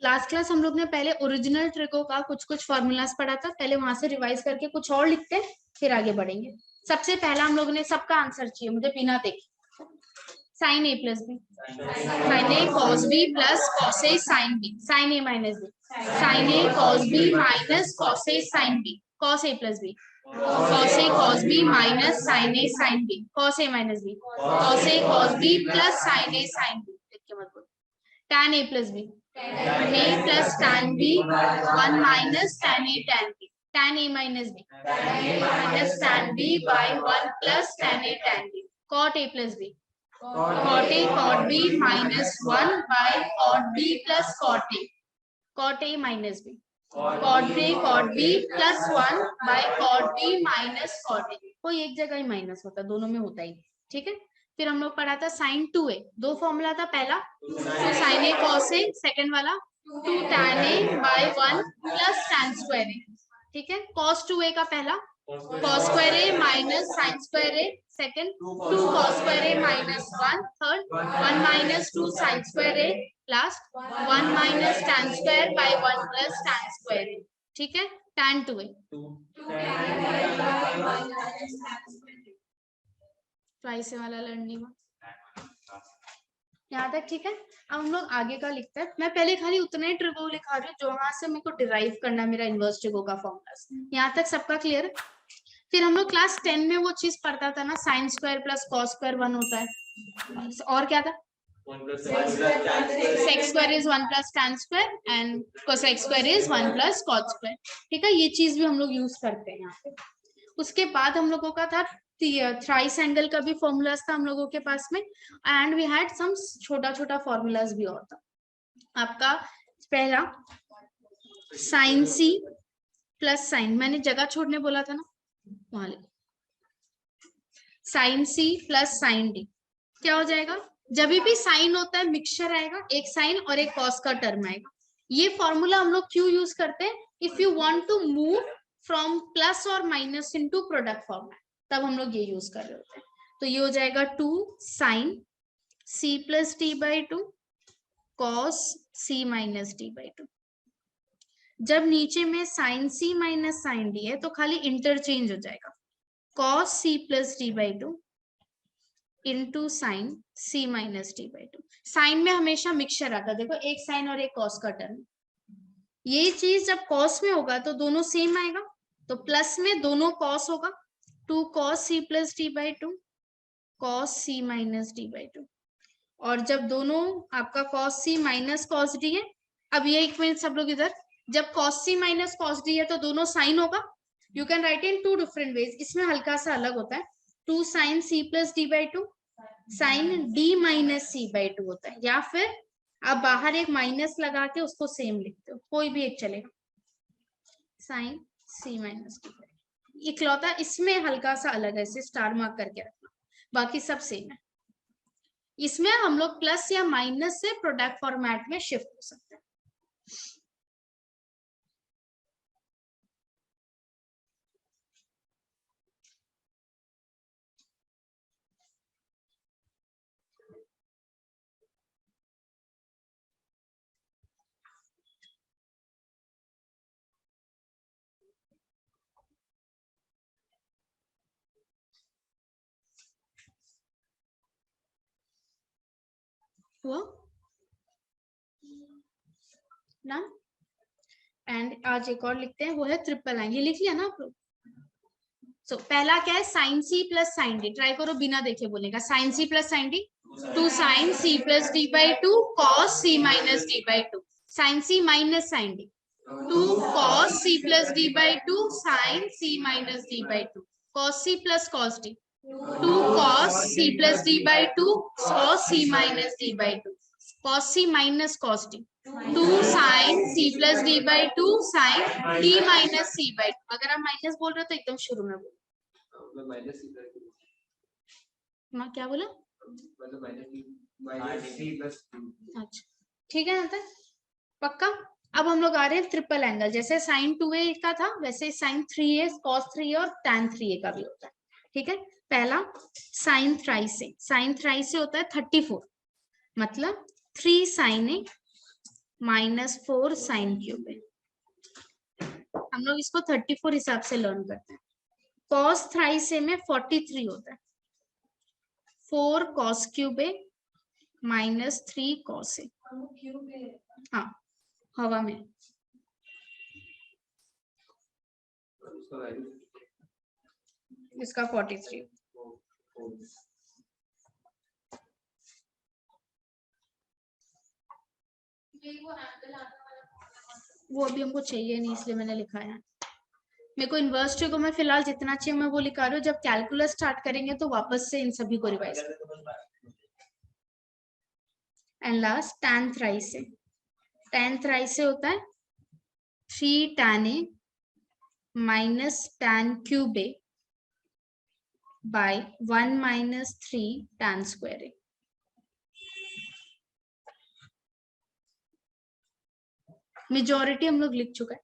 Last class हम लोग ने पहले ओरिजिनल ट्रिको का कुछ कुछ फॉर्मूलाज पढ़ा था, पहले वहां से रिवाइज करके कुछ और लिखते हैं, फिर आगे बढ़ेंगे। सबसे पहला हम लोग ने सबका आंसर चाहिए मुझे बिना देखे, sign a plus b, sine a cos b plus cos a sine B, sine a minus b, sine a cos b minus cos a sine b, cos a plus b, cos a cos b minus sine a sine b, cos A minus B, cos a cos b plus sign a sine B, लिख के मत बोलो, tan a plus b, tan a plus tan b, 1 minus tan a tan b, tan a minus b, tan a minus tan b by 1 plus tan a tan b, cot a plus b, cot a cot b minus 1 by cot b plus cot a minus b, cot a cot b plus 1 by cot b minus cot a, कोई एक जगह ही minus होता है, दोनों में होता ही, ठीक है। फिर हम लोग पढ़ा था साइन 2a, दो फॉर्मूला था, पहला तो sign a cos A, second वाला 2 tan a by 1 plus tan square a, ठीक है। cos 2a का पहला cos square a minus sin square a, second 2 cos square a minus 1, third 1 minus 2 sin square a, last 1 minus tan square by 1 plus tan square a, ठीक है। tan 2a twice वाला learning यहाँ तक, ठीक है। अब हम लोग आगे का लिखते हैं। मैं पहले खाली उतना ही ट्रिगो लिखा रही हूँ जो वहां से मेरे को डिराइव करना, मेरा इनवर्स ट्रिगो का फॉर्मूला। यहाँ तक सबका क्लियर है। फिर हम लोग क्लास 10 में वो चीज पढ़ता था ना, sine square plus cos square 1 होता है, और क्या था, sec square is 1 plus tan square and cosec square is 1 plus cot square, ठीक है। ये चीज भी हम लोग यूज करते हैं यहाँ पे। उसके बाद हम लोगों का था थ्राइस एंगल का भी फॉर्मूलाज था हम लोगों के पास में, एंड वी हैड सम छोटा छोटा फॉर्मूलाज भी और था। आपका पहला साइन सी प्लस साइन, मैंने जगह छोड़ने बोला था ना, वहां sine C plus sine D क्या हो जाएगा, जब भी साइन होता है मिक्सचर आएगा, एक साइन और एक कॉस का टर्म आएगा। ये फॉर्मूला हम लोग क्यों यूज करते हैं, if you want to move from plus और माइनस इनटू प्रोडक्ट फॉर्मेट, तब हम लोग ये यूज कर रहे होते हैं। तो ये हो जाएगा 2 sine C plus D by 2 cos C minus D by 2। जब नीचे में sine C minus sine D है तो खाली इंटरचेंज हो जाएगा, cos C plus D by 2 into sine C minus D by 2। Sine में हमेशा मिक्सचर आता है, देखो एक साइन और एक कॉस का टर्म। ये चीज जब कॉस में होगा तो दोनों सेम आएगा, तो प्लस में दोनों कॉस होगा, 2 cos C plus D by 2 cos C minus D by 2। और जब दोनों आपका cos C minus cos D है, अब ये एक मिनट सब लोग इधर, जब cos C minus cos D है तो दोनों साइन होगा। You can write in 2 different ways, इसमें हल्का सा अलग होता है, 2 sine C plus D by 2 sine D minus C by 2 होता है, या फिर आप बाहर एक माइनस लगा के उसको सेम लिखते हो, कोई भी एक चलेगा, sine C minus D by 2। इकलौता इसमें हल्का सा अलग है, इसे स्टार मार्क करके रखना, बाकी सब सेम है। इसमें हम लोग प्लस या माइनस से प्रोडक्ट फॉर्मेट में शिफ्ट हो सकते हैं। हुआ ना। एंड आज एक और लिखते हैं, वो है ट्रिपल लाइन, ये लिख लिया ना आप लोग। सो पहला क्या है, sine C plus sine D, try करो बिना देखे बोलेगा, sine C plus sine D 2 sine C plus D by 2 cos C minus D by 2, sine C minus sine D 2 cos C plus D by 2 sine C minus D by 2, cos C plus cos D 2 cos c plus d by 2 cos c minus d by 2, cos c minus cos d 2 sin c plus d by 2 sin d minus c by 2। अगर आप minus बोल रहे हो तो एकदम शुरू में बोलो, माँ क्या बोला, अच्छा ठीक है ना, तक पक्का। अब हम लोग आ रहे हैं ट्रिपल एंगल, जैसे साइन 2a का था वैसे साइन 3a cos 3a और tan 3a का भी होता है, ठीक है। पहला साइन थ्राइस से, साइन थ्राइस से होता है 34, मतलब 3 sin a -4 साइन क्यूब है। हम लोग इसको 34 हिसाब से लर्न करते हैं। कॉस थ्राइस ए में 43 होता है। 4 cos cube A -3 cos A. हाँ, हवा में इसका 43। वो अभी हमको चाहिए नहीं, इसलिए मैंने लिखा है। मेरे को इन्वर्स ट्रिगो में फिलहाल जितना चाहिए मैं वो लिखा रही हूँ। जब कैलकुलस स्टार्ट करेंगे तो वापस से इन सभी को रिवाइज करेंगे। एंड लास्ट टैन थ्राइस से। टैन थ्राइस से होता है 3 tan A minus tan cube A bye 1 - 3 tan square A. Majority हम लोग लिख चुका है,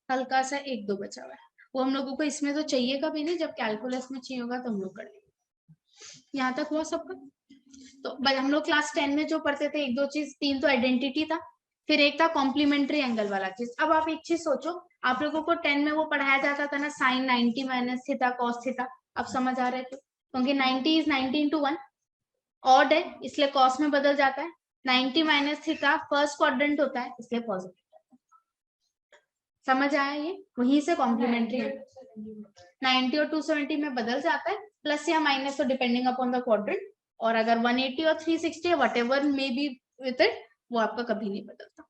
हल्का सा 1-2 बचा हुआ है। वो हम लोगों को इसमें तो चाहिए कभी नहीं, जब कैलकुलस में चाहिए होगा तो हम लोग कर लेंगे। यहाँ तक हुआ सबका? तो हम लोग क्लास 10 में जो पढ़ते थे, 1-2 चीज, 3 तो आइडेंटिटी था, फिर एक था कॉम्प्लीमेंट्री एंगल वाला चीज। अब आप एक चीज सोचो, आप लोगों को 10 में वो पढ़ाया जाता था ना, sine 90 minus theta cos theta. अब समझ आ रहा है क्योंकि 90 इज 90 × 1, ऑड है इसलिए कॉस में बदल जाता है। 90 माइनस थीटा फर्स्ट क्वाड्रेंट होता है इसलिए पॉजिटिव। समझ आया? ये वहीं से कॉम्प्लीमेंट्री है। 90 और 270 में बदल जाता है, प्लस या माइनस तो डिपेंडिंग अपॉन द क्वाड्रेंट। और अगर 180 और 360 what ever may be with it, वो आपका कभी नहीं बदलता।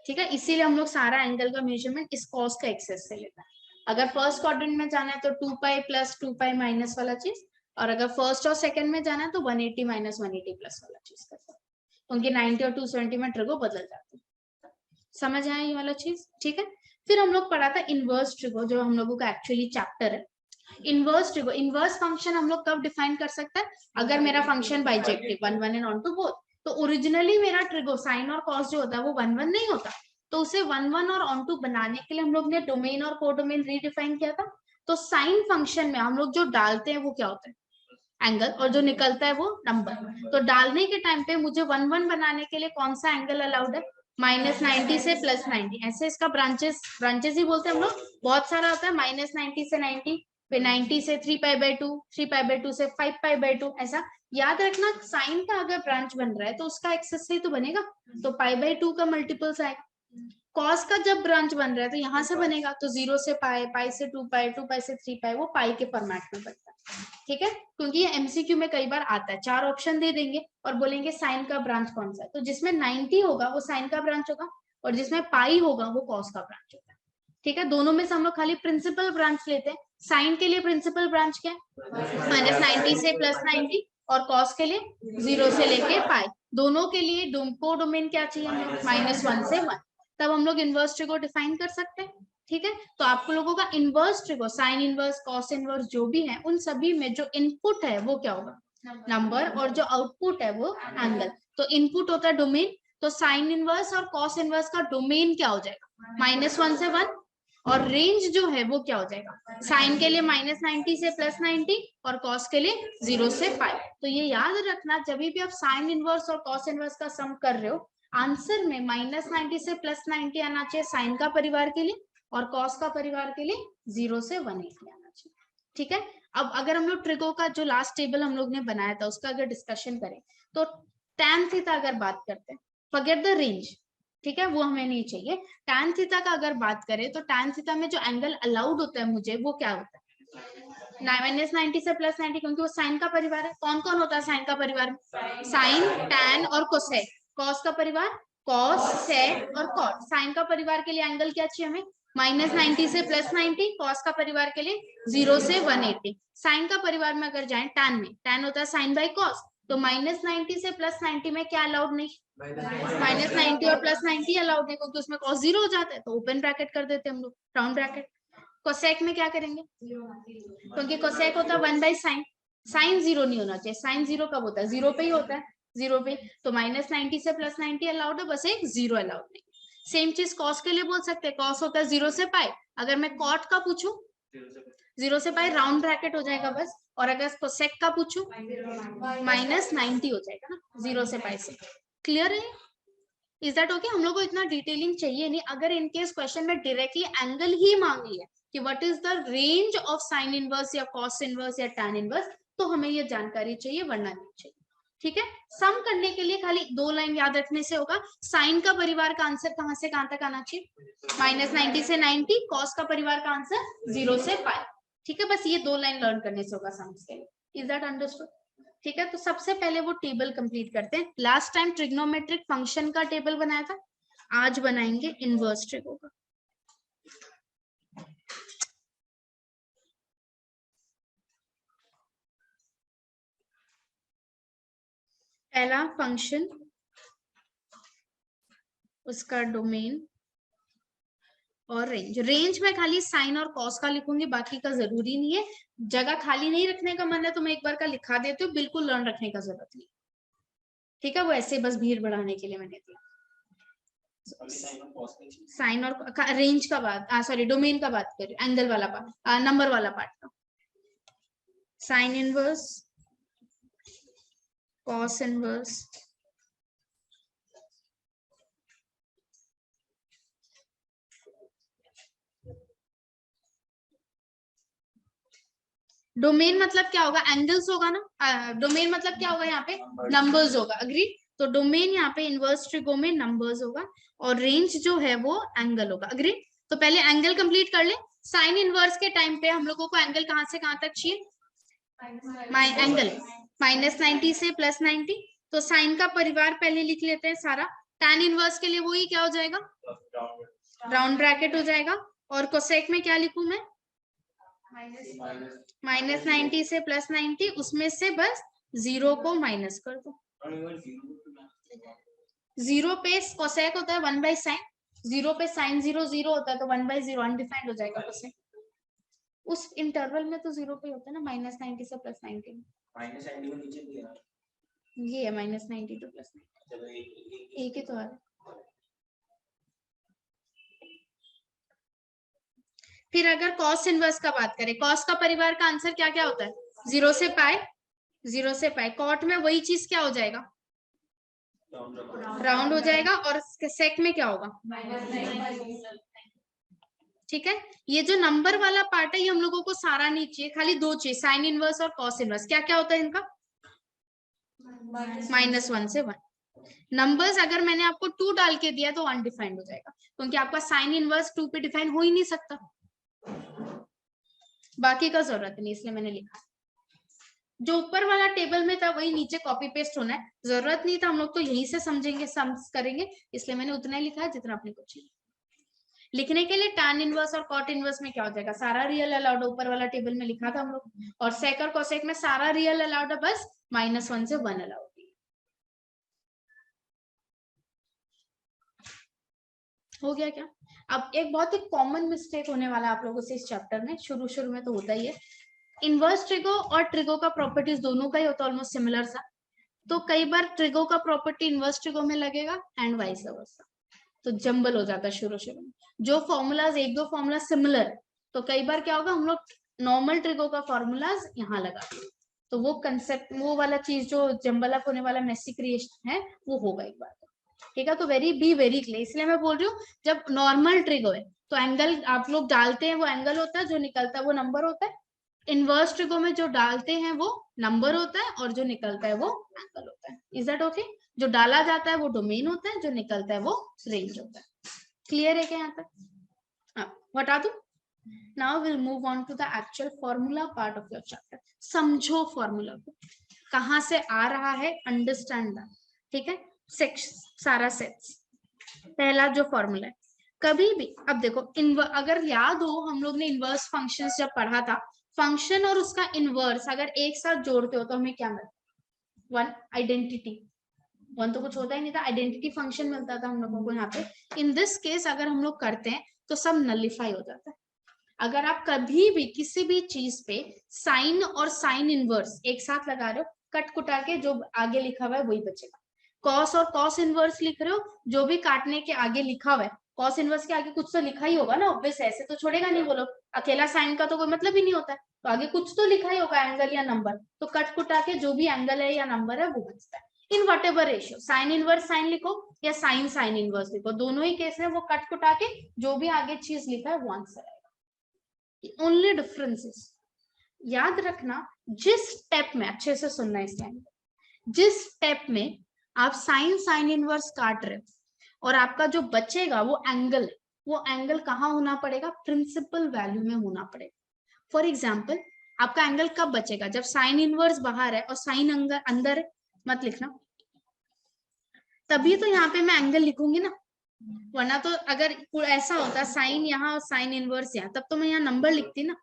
ठीक है, इसीलिए हम लोग सारा एंगल का मेजरमेंट इस कॉस का एक्सेस से लेता है। अगर फर्स्ट क्वाड्रेंट में जाना है तो 2 पाई प्लस 2 पाई माइनस वाला चीज, और अगर फर्स्ट और सेकंड में जाना है तो 180 माइनस 180 प्लस वाला चीज करता है, क्योंकि 90 और 270 में ट्रिगो बदल जाते हैं। समझ आया ये वाला चीज? ठीक है। फिर हम लोग पढ़ा था इनवर्स ट्रिगो, जो हम लोगों का एक्चुअली चैप्टर है। इनवर्स ट्रिगो, इनवर्स फंक्शन हम लोग कब डिफाइन कर सकते हैं? अगर मेरा function bijective 1 1 and onto both, तो ओरिजिनली मेरा ट्रिगो साइन और कॉस जो होता है वो 1 1 नहीं होता, तो उसे 1 1 और ऑन टू बनाने के लिए हम लोग ने डोमेन और कोडोमेन रीडिफाइन किया था। तो साइन फंक्शन में हम लोग जो डालते हैं वो क्या होता है? एंगल, और जो निकलता है वो नंबर। तो डालने के टाइम पे मुझे 1 1 बनाने के लिए कौन सा एंगल अलाउड है? -90 से +90। ऐसे इसका ब्रांचेस ही बोलते हैं हम लोग। बहुत सारा होता है, -90 से 90, फिर 90 से 3π/2, 3π/2 से 5π/2। ऐसा याद रखना, साइन का अगर ब्रांच बन रहा है तो उसका एक्सेस से तो बनेगा, तो π/2 का मल्टीपल्स आएगा। कॉस का जब ब्रांच बन रहा है तो यहाँ से बनेगा, तो 0 से पाई, पाई से 2π, 2π से 3π, वो पाई के फॉर्मेट में बनता है। ठीक है, क्योंकि ये एमसीक्यू में कई बार आता है, 4 ऑप्शन दे देंगे और बोलेंगे साइन का ब्रांच कौन सा है, तो जिसमें 90 होगा वो साइन का ब्रांच होगा, और जिसमें पाई होगा वो कॉस का ब्रांच होगा। ठीक है, दोनों में से हम लोग खाली प्रिंसिपल ब्रांच लेते हैं। साइन के लिए प्रिंसिपल ब्रांच क्या है? -90 से +90, और कॉस के लिए 0 से लेके पाई। दोनों के लिए को डोमेन क्या चाहिए हमें? -1 से 1। तब हम लोग इनवर्स ट्रिगो डिफाइन कर सकते हैं। ठीक है, तो आपको लोगों का inverse trigo, sine inverse, cos inverse जो भी है, उन सभी में जो इनपुट है वो क्या होगा? नंबर, और जो आउटपुट है वो एंगल। तो इनपुट होता है डोमेन, तो साइन इनवर्स और कॉस इनवर्स का डोमेन क्या हो जाएगा? -1 से 1, और रेंज जो है वो क्या हो जाएगा? साइन के लिए -90 से +90, और कॉस के लिए 0 से π। तो ये याद रखना, जब भी आप साइन इनवर्स और कॉस इनवर्स का सम कर रहे हो, आंसर में -90 से +90 आना चाहिए साइन का परिवार के लिए, और कॉस का परिवार के लिए 0 से 180 आना चाहिए। ठीक है, अब अगर हम लोग ट्रिगो का जो लास्ट टेबल हम लोग ने बनाया था उसका अगर डिस्कशन करें, तो tan थीटा अगर बात करते हैं, फॉरगेट द रेंज, ठीक है, वो हमें नहीं चाहिए। tan थीटा का अगर बात करें तो tan थीटा में जो एंगल अलाउड होता है मुझे, वो क्या होता है? -90 से +90, क्योंकि वो साइन का परिवार है। कौन कौन होता है साइन का परिवार? साइन, टैन और कोसेक। कॉस का परिवार कॉस, सेक और कॉट। साइन का परिवार के लिए एंगल क्या चाहिए हमें? -90 से +90। कॉस का परिवार के लिए 0 से 180। साइन का परिवार में अगर जाएं टैन में, टैन होता है साइन बाई कॉस, तो -90 से +90 में क्या अलाउड नहीं? -90 और +90 अलाउड नहीं, क्योंकि उसमें कॉस 0 हो जाता है, तो ओपन ब्रैकेट कर देते हैं हम लोग, राउंड ब्रैकेट। कोसेक में क्या करेंगे? क्योंकि कोसेक होता है 1/sin। साइन 0 नहीं होना चाहिए, साइन 0 कब होता है? 0 पे ही होता है, 0 पे। तो -90 से +90 अलाउड है, बस एक 0 अलाउड नहीं। सेम चीज कॉस के लिए बोल सकते हैं, कॉस होता है 0 से π। अगर मैं कॉट का पूछूं, 0 से π राउंड ब्रैकेट हो जाएगा बस, और अगर कोसेक का पूछूं -90 हो जाएगा ना, 0 से π से। क्लियर है? Is that okay? हम लोग को इतना डिटेलिंग चाहिए नहीं। अगर इनकेस क्वेश्चन में डायरेक्टली एंगल ही मांग लिया कि what is the range of sine inverse या कॉस इनवर्स या टैन इनवर्स, तो हमें ये जानकारी चाहिए, वरना नहीं चाहिए। ठीक है, सम करने के लिए खाली 2 लाइन याद रखने से होगा। साइन का परिवार का आंसर कहां से कहां तक आना चाहिए? -90 से 90। कॉस का परिवार का आंसर 0 से पाई। ठीक है, बस ये 2 लाइन लर्न करने से होगा सम्स के लिए। Is that understood? ठीक है, तो सबसे पहले वो टेबल कंप्लीट करते हैं। लास्ट टाइम ट्रिग्नोमेट्रिक फंक्शन का टेबल बनाया था, आज बनाएंगे इनवर्स ट्रिगो का। पहला फंक्शन, उसका डोमेन और रेंज। रेंज में खाली साइन और कॉस का लिखूंगी, बाकी का जरूरी नहीं है। जगह खाली नहीं रखने का मन है तो मैं एक बार का लिखा देती हूँ, बिल्कुल लर्न रखने का जरूरत नहीं। ठीक है, वो ऐसे बस भीड़ बढ़ाने के लिए मैंने दिया। साइन और रेंज का बात, सॉरी डोमेन का बात कर रही हूँ, एंगल वाला पार्ट, नंबर वाला पार्ट का। Sine inverse, cos inverse, domain मतलब क्या होगा? एंगल्स होगा ना। डोमेन मतलब क्या होगा? यहाँ पे नंबर्स होगा। अग्री? तो डोमेन यहाँ पे इनवर्स ट्रिगो में नंबर्स होगा, और रेंज जो है वो एंगल होगा। अग्री? तो पहले एंगल कंप्लीट कर ले। साइन इनवर्स के टाइम पे हम लोगों को एंगल कहां से कहां तक चाहिए? एंगल -90 से +90। तो साइन का परिवार पहले लिख लेते हैं सारा। टैन इनवर्स के लिए वही क्या हो जाएगा? राउंड ब्रैकेट हो जाएगा। और कोसेक में क्या लिखूं मैं? -90 से +90, उसमें से बस 0 को माइनस कर दो। 0 पे कोसेक होता है 1/sin, 0 पे sin 0 0 होता है, तो 1/0 अनडिफाइंड हो जाएगा कोसेक। उस इंटरवल में तो 0 पे होता है ना, -90 से +90। -90 को नीचे दिया ये है, -90 to +90, एक ही तो है। फिर अगर कॉस इनवर्स का बात करें, कॉस का परिवार का आंसर क्या क्या होता है? 0 से पाई, 0 से पाई। कॉट में वही चीज क्या हो जाएगा? राउंड हो जाएगा। और सेक में क्या होगा? ठीक है, ये जो नंबर वाला पार्ट है ये हम लोगों को सारा नहीं चाहिए, खाली 2 चाहिए, साइन इनवर्स और कॉस इनवर्स। क्या क्या होता है इनका? -1 से 1। नंबर्स अगर मैंने आपको 2 डाल के दिया तो अनडिफाइंड हो जाएगा, क्योंकि आपका साइन इनवर्स 2 पे डिफाइन हो ही नहीं सकता। बाकी का जरूरत नहीं, इसलिए मैंने लिखा। जो ऊपर वाला टेबल में था वही नीचे कॉपी पेस्ट होना है, जरूरत नहीं था। हम लोग तो यहीं से समझेंगे, सम्स करेंगे, इसलिए मैंने उतना ही लिखा है जितना अपने को चाहिए। लिखने के लिए टैन इनवर्स और कॉट इनवर्स में क्या हो जाएगा? सारा रियल अलाउड, ऊपर वाला टेबल में लिखा था हम लोग। और सेक और कोसेक में सारा रियल अलाउड है, बस -1 से 1 अलाउड। हो गया क्या? अब एक बहुत ही कॉमन मिस्टेक होने वाला है आप लोगों से इस चैप्टर में, शुरू में तो होता ही है। इनवर्स ट्रिगो और ट्रिगो का प्रॉपर्टीज दोनों का ही होता है ऑलमोस्ट सिमिलर सा। तो कई बार ट्रिगो का प्रॉपर्टी इनवर्स ट्रिगो में लगेगा एंड वाइस वर्सा, तो जंबल हो जाता है शुरू में। जो फॉर्मूलाज, एक दो फॉर्मूला सिमिलर, तो कई बार क्या होगा, हम लोग नॉर्मल ट्रिगो का फॉर्मूलाज यहाँ लगा, तो वो कंसेप्ट, वो वाला चीज जो जंबल अप होने वाला मेसी क्रिएशन है वो होगा एक बार। ठीक है, तो बी वेरी क्लियर। इसलिए मैं बोल रही हूँ, जब नॉर्मल ट्रिगो है तो एंगल आप लोग डालते हैं वो एंगल होता है, जो निकलता है वो नंबर होता है। इनवर्स ट्रिगो में जो डालते हैं वो नंबर होता है, और जो निकलता है वो एंगल होता है। Is that okay? जो डाला जाता है वो डोमेन होता है, जो निकलता है वो रेंज होता है। क्लियर है क्या यहाँ तक? हाँ, बता दू। Now will move on to the actual formula part of your chapter. समझो फॉर्मूला को, कहाँ से आ रहा है, अंडरस्टैंड दैट। ठीक है, सारा सेट्स। पहला जो फॉर्मूला है, कभी भी अब देखो, अगर याद हो हम लोग ने इनवर्स फंक्शंस जब पढ़ा था, फंक्शन और उसका इनवर्स अगर एक साथ जोड़ते हो तो हमें क्या मिलता? 1 आइडेंटिटी। 1 तो कुछ होता ही नहीं था, आइडेंटिटी फंक्शन मिलता था हम लोगों को यहाँ पे। इन दिस केस अगर हम लोग करते हैं तो सब नलिफाई हो जाता है। अगर आप कभी भी किसी भी चीज पे साइन और साइन इनवर्स एक साथ लगा रहे हो, कट कुटा के जो आगे लिखा हुआ है वही बचेगा। कॉस और कॉस इनवर्स लिख रहे हो, जो भी काटने के आगे लिखा हुआ है, कॉस इनवर्स के आगे कुछ तो लिखा ही होगा ना, ऑब्वियस, ऐसे तो छोड़ेगा नहीं। बोलो अकेला साइन का तो कोई मतलब ही नहीं होता है, तो आगे कुछ तो लिखा ही होगा, एंगल या नंबर। तो कट कुटा के जो भी एंगल है या नंबर है वो बचता है। In what ever ratio, sign inverse sign लिखो या साइन साइन इनवर्स लिखो, दोनों ही केस में वो कट कुटा के जो भी आगे चीज लिखा है वो आंसर आएगा। ओनली डिफरेंसेस याद रखना, जिस स्टेप में, अच्छे से सुनना इस टाइम, जिस स्टेप में आप साइन साइन इनवर्स काट रहे हो और आपका जो बचेगा वो एंगल, वो एंगल कहाँ होना पड़ेगा, प्रिंसिपल वैल्यू में होना पड़ेगा। फॉर एग्जाम्पल आपका एंगल कब बचेगा, जब साइन इनवर्स बाहर है और साइन अंदर है, मत लिखना, तभी तो यहाँ पे मैं एंगल लिखूंगी ना, वरना तो अगर ऐसा होता साइन यहाँ और साइन इनवर्स यहाँ, तब तो मैं यहाँ नंबर लिखती ना,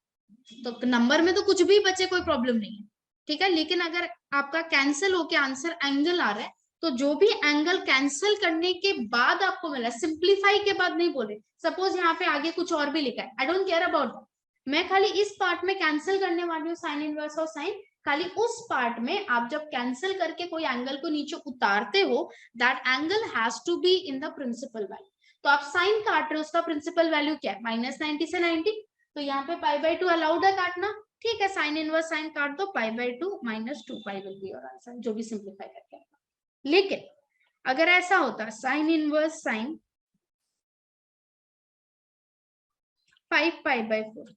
तो नंबर में तो कुछ भी बचे कोई प्रॉब्लम नहीं है, ठीक है। लेकिन अगर आपका कैंसिल होके आंसर एंगल आ रहा है, तो जो भी एंगल कैंसिल करने के बाद आपको मिला, सिंप्लीफाई के बाद नहीं बोले, सपोज यहाँ पे आगे कुछ और भी लिखा है, आई डोंट केयर अबाउट, मैं खाली इस पार्ट में कैंसिल करने वाली हूँ साइन इनवर्स और साइन, खाली उस पार्ट में आप जब कैंसिल करके कोई एंगल को नीचे उतारते हो, that angle has to be in the principal value. तो आप साइन काट रहे हो, उसका प्रिंसिपल वैल्यू क्या है, -90 से 90, तो यहाँ पे π/2 अलाउड है काटना, ठीक है, साइन इनवर्स साइन काट दो, π/2 -2π विल बी योर आंसर, जो भी सिंप्लीफाई करके। लेकिन अगर ऐसा होता साइन इनवर्स साइन 5π/4,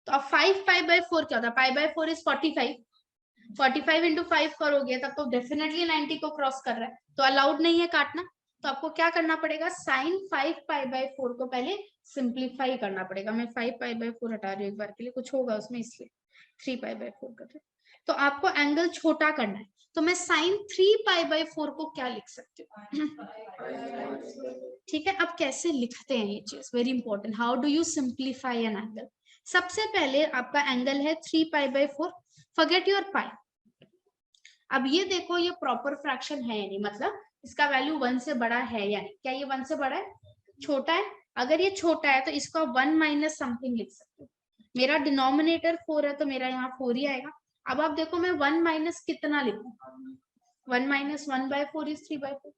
तो अब 5π/4 क्या होता है, π/4 इज 45, 45 इंटू 5 करोगे तब तो डेफिनेटली 90 को क्रॉस कर रहा है, तो अलाउड नहीं है काटना। तो आपको क्या करना पड़ेगा, साइन 5π/4 को पहले सिंप्लीफाई करना पड़ेगा। मैं 5π/4 हटा रही हूँ एक बार के लिए, कुछ होगा उसमें इसलिए 3π/4 कर रहे, तो आपको एंगल छोटा करना है, तो मैं साइन 3π/4 को क्या लिख सकती हूँ, ठीक है। अब कैसे लिखते हैं ये चीज, very important, how do you simplify an angle. सबसे पहले आपका एंगल है 3π/4, फॉरगेट योर पाई। अब ये देखो ये प्रॉपर फ्रैक्शन है या नहीं, मतलब इसका वैल्यू 1 से बड़ा है या नहीं, क्या ये 1 से बड़ा है, छोटा है, अगर ये छोटा है तो इसको 1 माइनस समथिंग लिख सकते हो। मेरा डिनोमिनेटर 4 है तो मेरा यहाँ 4 ही आएगा। अब आप देखो मैं 1 माइनस कितना लिखूं, 1 माइनस 1/4 इज 3/4,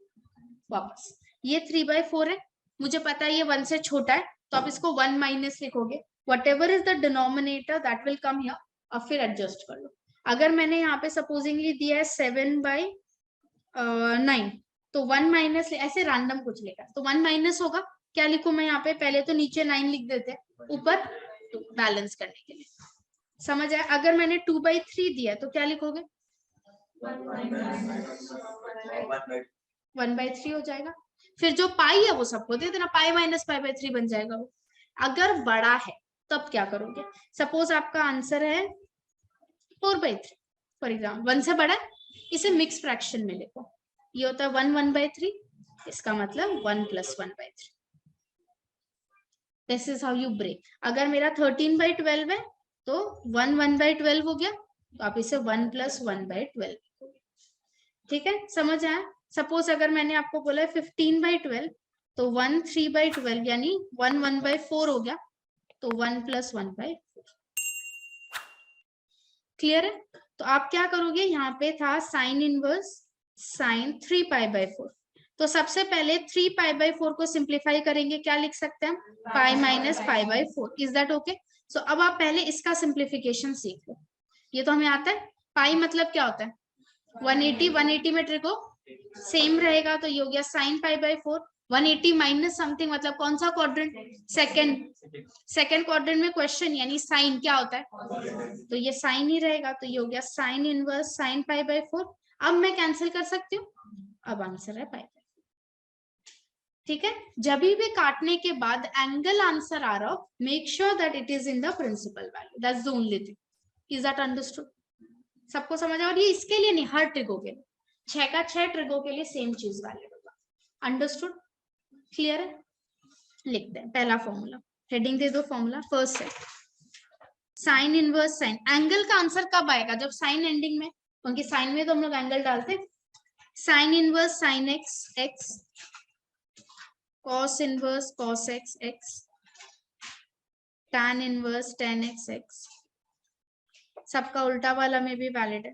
वापस ये 3/4 है, मुझे पता है ये 1 से छोटा है, तो आप इसको 1 माइनस लिखोगे, whatever is the denominator that will come here, और फिर एडजस्ट कर लो। अगर मैंने यहाँ पे सपोजिंगली दिया है 7/9, तो 1 माइनस, ऐसे रैंडम कुछ लिखा, तो 1 माइनस होगा, क्या लिखूं मैं यहाँ पे, पहले तो नीचे 9 लिख देते हैं, ऊपर बैलेंस करने के लिए, समझ आया। अगर मैंने 2/3 दिया तो क्या लिखोगे, 1/3 हो जाएगा, फिर जो पाई है वो सबको दे देना, पाई माइनस π/3 बन जाएगा वो। अगर बड़ा है तब क्या करोगे, सपोज आपका आंसर है 4/3, फॉर एग्जाम्पल 1 से बड़ा है, इसे मिक्स फ्रैक्शन में लिखो, ये होता है 1 1/3, इसका मतलब 1 + 1/3, this is how you break. अगर मेरा 13/12 है तो 1 1/12 हो गया, तो आप इसे 1 + 1/12 लिखोगे, ठीक है, समझ आया। सपोज अगर मैंने आपको बोला है 15/12, तो 1 3/12 यानी 1 1/4 हो गया, तो 1 + 1/4, क्लियर है। तो आप क्या करोगे, यहाँ पे था साइन इनवर्स साइन 3π/4, तो सबसे पहले 3π/4 को सिंप्लीफाई करेंगे, क्या लिख सकते हैं, pi minus π/4, is that okay. So अब आप पहले इसका सिंप्लीफिकेशन सीख लो, ये तो हमें आता है, पाई मतलब क्या होता है 180, 180 में ट्रिको सेम रहेगा, तो ये हो गया साइन π/4, 180 माइनस समथिंग मतलब कौन सा क्वाड्रेंट, सेकंड क्वाड्रेंट में क्वेश्चन यानी साइन क्या होता है, तो ये साइन ही रहेगा, तो ये हो गया साइन इनवर्स साइन π/4। अब मैं कैंसिल कर सकती हूँ, अब आंसर है π/4, ठीक है। जब भी काटने के बाद एंगल आंसर आ रहा हो, make sure that it is in the principal value, that's the only thing, is that understood, सबको समझ आ, और ये इसके लिए नहीं, हर ट्रिगो के लिए, 6 का 6 ट्रिगो के लिए सेम चीज वैलिड होगा, अंडरस्टूड, क्लियर है। लिखते हैं पहला फॉर्मूला, हेडिंग दे दो फॉर्मूला, फर्स्ट है साइन इनवर्स साइन, एंगल का आंसर कब आएगा, जब साइन एंडिंग में, क्योंकि साइन में तो हम लोग एंगल डालते, sign inverse sine x x, cos inverse cos x x, tan inverse tan x x, सबका उल्टा वाला में भी वैलिड है,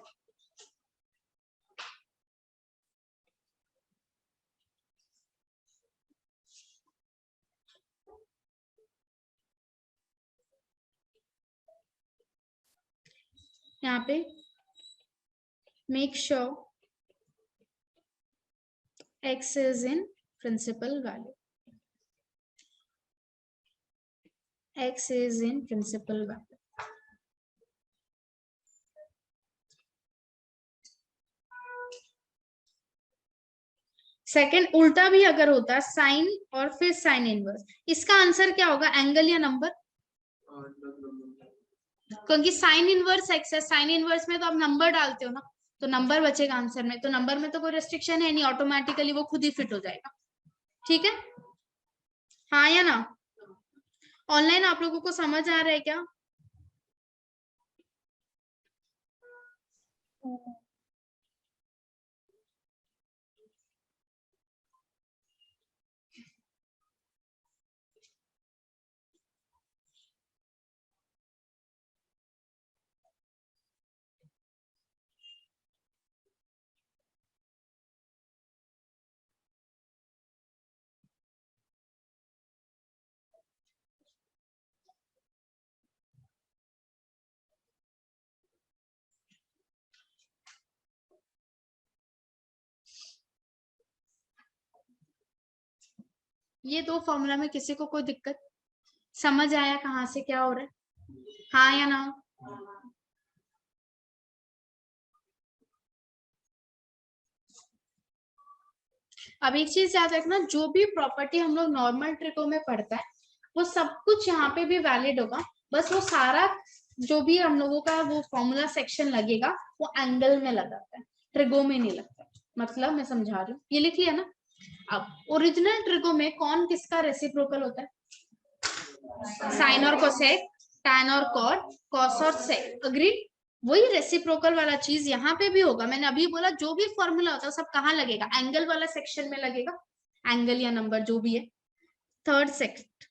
यहाँ पे make sure x is in principal value. X is in principal value. Second उल्टा भी अगर होता है साइन और फिर साइन इनवर्स, इसका आंसर क्या होगा, एंगल या नंबर? क्योंकि साइन इनवर्स एक्स है, साइन इनवर्स में तो आप नंबर डालते हो ना, तो नंबर बचेगा आंसर में, तो नंबर में तो कोई रेस्ट्रिक्शन है नहीं, ऑटोमेटिकली वो खुद ही फिट हो जाएगा। ठीक है, हाँ या ना? ऑनलाइन आप लोगों को समझ आ रहा है क्या? ये दो फॉर्मूला में किसी को कोई दिक्कत? समझ आया कहाँ से क्या हो रहा है? हाँ या ना? अब एक चीज याद रखना, जो भी प्रॉपर्टी हम लोग नॉर्मल ट्रिको में पढ़ता है वो सब कुछ यहाँ पे भी वैलिड होगा, बस वो सारा जो भी हम लोगों का वो फॉर्मूला सेक्शन लगेगा वो एंगल में लगाता है, ट्रिगो में नहीं लगता। मतलब मैं समझा रही हूँ, ये लिख लिया ना? अब ओरिजिनल ट्रिगो में कौन किसका रेसिप्रोकल होता है? साइन और कोसेक, टैन और कॉट, कॉस और सेक। अग्री? वही रेसिप्रोकल वाला चीज यहाँ पे भी होगा। मैंने अभी बोला जो भी फॉर्मूला होता है सब कहाँ लगेगा, एंगल वाला सेक्शन में लगेगा, एंगल या नंबर जो भी है। थर्ड सेक्ट,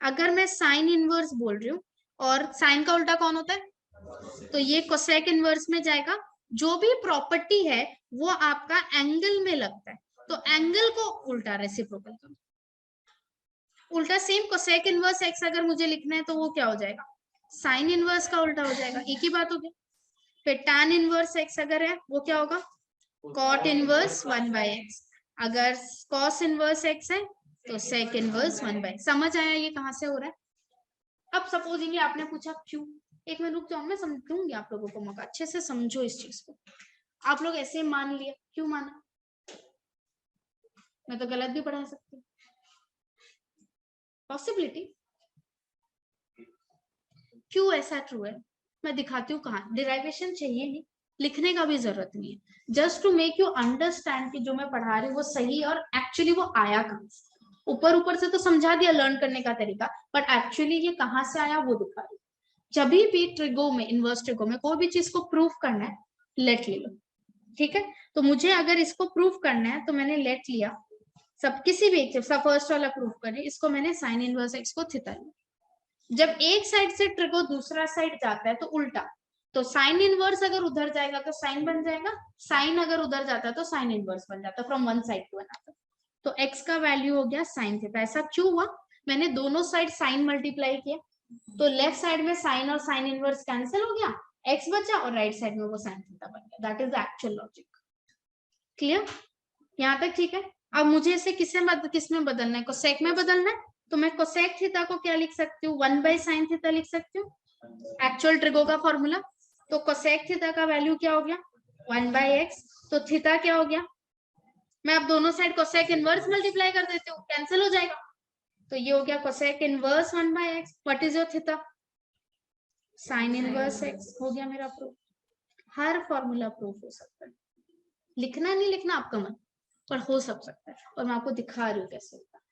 अगर मैं साइन इनवर्स बोल रही हूँ और साइन का उल्टा कौन होता है, तो ये कोसेक इनवर्स में जाएगा। जो भी प्रॉपर्टी है वो आपका एंगल में लगता है, तो एंगल को उल्टा रेसिप्रोकल करो। उल्टा सेम कोसेक इनवर्स एक्स अगर मुझे लिखना है तो वो क्या हो जाएगा, साइन इनवर्स का उल्टा हो जाएगा, एक ही बात हो गई। फिर tan इनवर्स एक्स अगर है वो क्या होगा, cot इनवर्स 1/x। अगर cos इनवर्स एक्स है तो sec इनवर्स 1/x। समझ आया ये कहाँ से हो रहा है? अब सपोजिंग आपने पूछा क्यों, एक मिनट रुक जाओ, मैं समझूंगी आप लोगों को मौका, अच्छे से समझो इस चीज को। आप लोग ऐसे मान लिया, क्यों माना? मैं तो गलत भी पढ़ा सकती हूँ, पॉसिबिलिटी। क्यों ऐसा ट्रू है मैं दिखाती हूँ कहाँ। डिराइवेशन चाहिए नहीं, लिखने का भी जरूरत नहीं है, just to make you understand कि जो मैं पढ़ा रही हूँ वो सही और एक्चुअली वो आया कहाँ से। ऊपर ऊपर से तो समझा दिया लर्न करने का तरीका, बट एक्चुअली ये कहाँ से आया वो दिखा रही हूँ। जब भी ट्रिगो में, इनवर्स ट्रिगो में कोई भी चीज को प्रूफ करना है, लेट ले लो। ठीक है, तो मुझे अगर इसको प्रूफ करना है तो मैंने लेट लिया, सब किसी भी एक फर्स्ट वाला प्रूफ करें, इसको मैंने साइन इनवर्स एक्स को थीटा लिया। जब एक साइड से ट्रिगो दूसरा साइड जाता है तो उल्टा, तो साइन इनवर्स अगर उधर जाएगा तो साइन बन जाएगा, साइन अगर उधर जाता है तो साइन इनवर्स बन जाता है, from one side to another. तो x का वैल्यू हो गया साइन थीटा। ऐसा क्यों हुआ, मैंने दोनों साइड साइन मल्टीप्लाई किया, तो लेफ्ट साइड में साइन और साइन इनवर्स कैंसिल हो गया, x बचा, और राइट साइड में वो साइन थीटा बन गया। That is the actual logic. Clear यहाँ तक? ठीक है, अब मुझे इसे किस में बदलना है, कोसेक में बदलना है, तो मैं कोसेक थीटा को क्या लिख सकती हूँ, 1/sin थीटा लिख सकती हूँ, एक्चुअल ट्रिगो का फॉर्मूला। तो कोसेक थीटा का वैल्यू क्या हो गया, 1/x, तो थीटा क्या हो गया, मैं अब दोनों साइड कोसेक इनवर्स मल्टीप्लाई कर देती हूँ, कैंसिल हो जाएगा, तो ये हो गया cosec inverse 1/x। What is your theta, sign inverse x। हो गया मेरा प्रूफ। हर फॉर्मूला प्रूफ हो सकता है, लिखना नहीं लिखना आपका मन, पर हो सब सकता है, और मैं आपको दिखा रही हूँ कैसे होता है।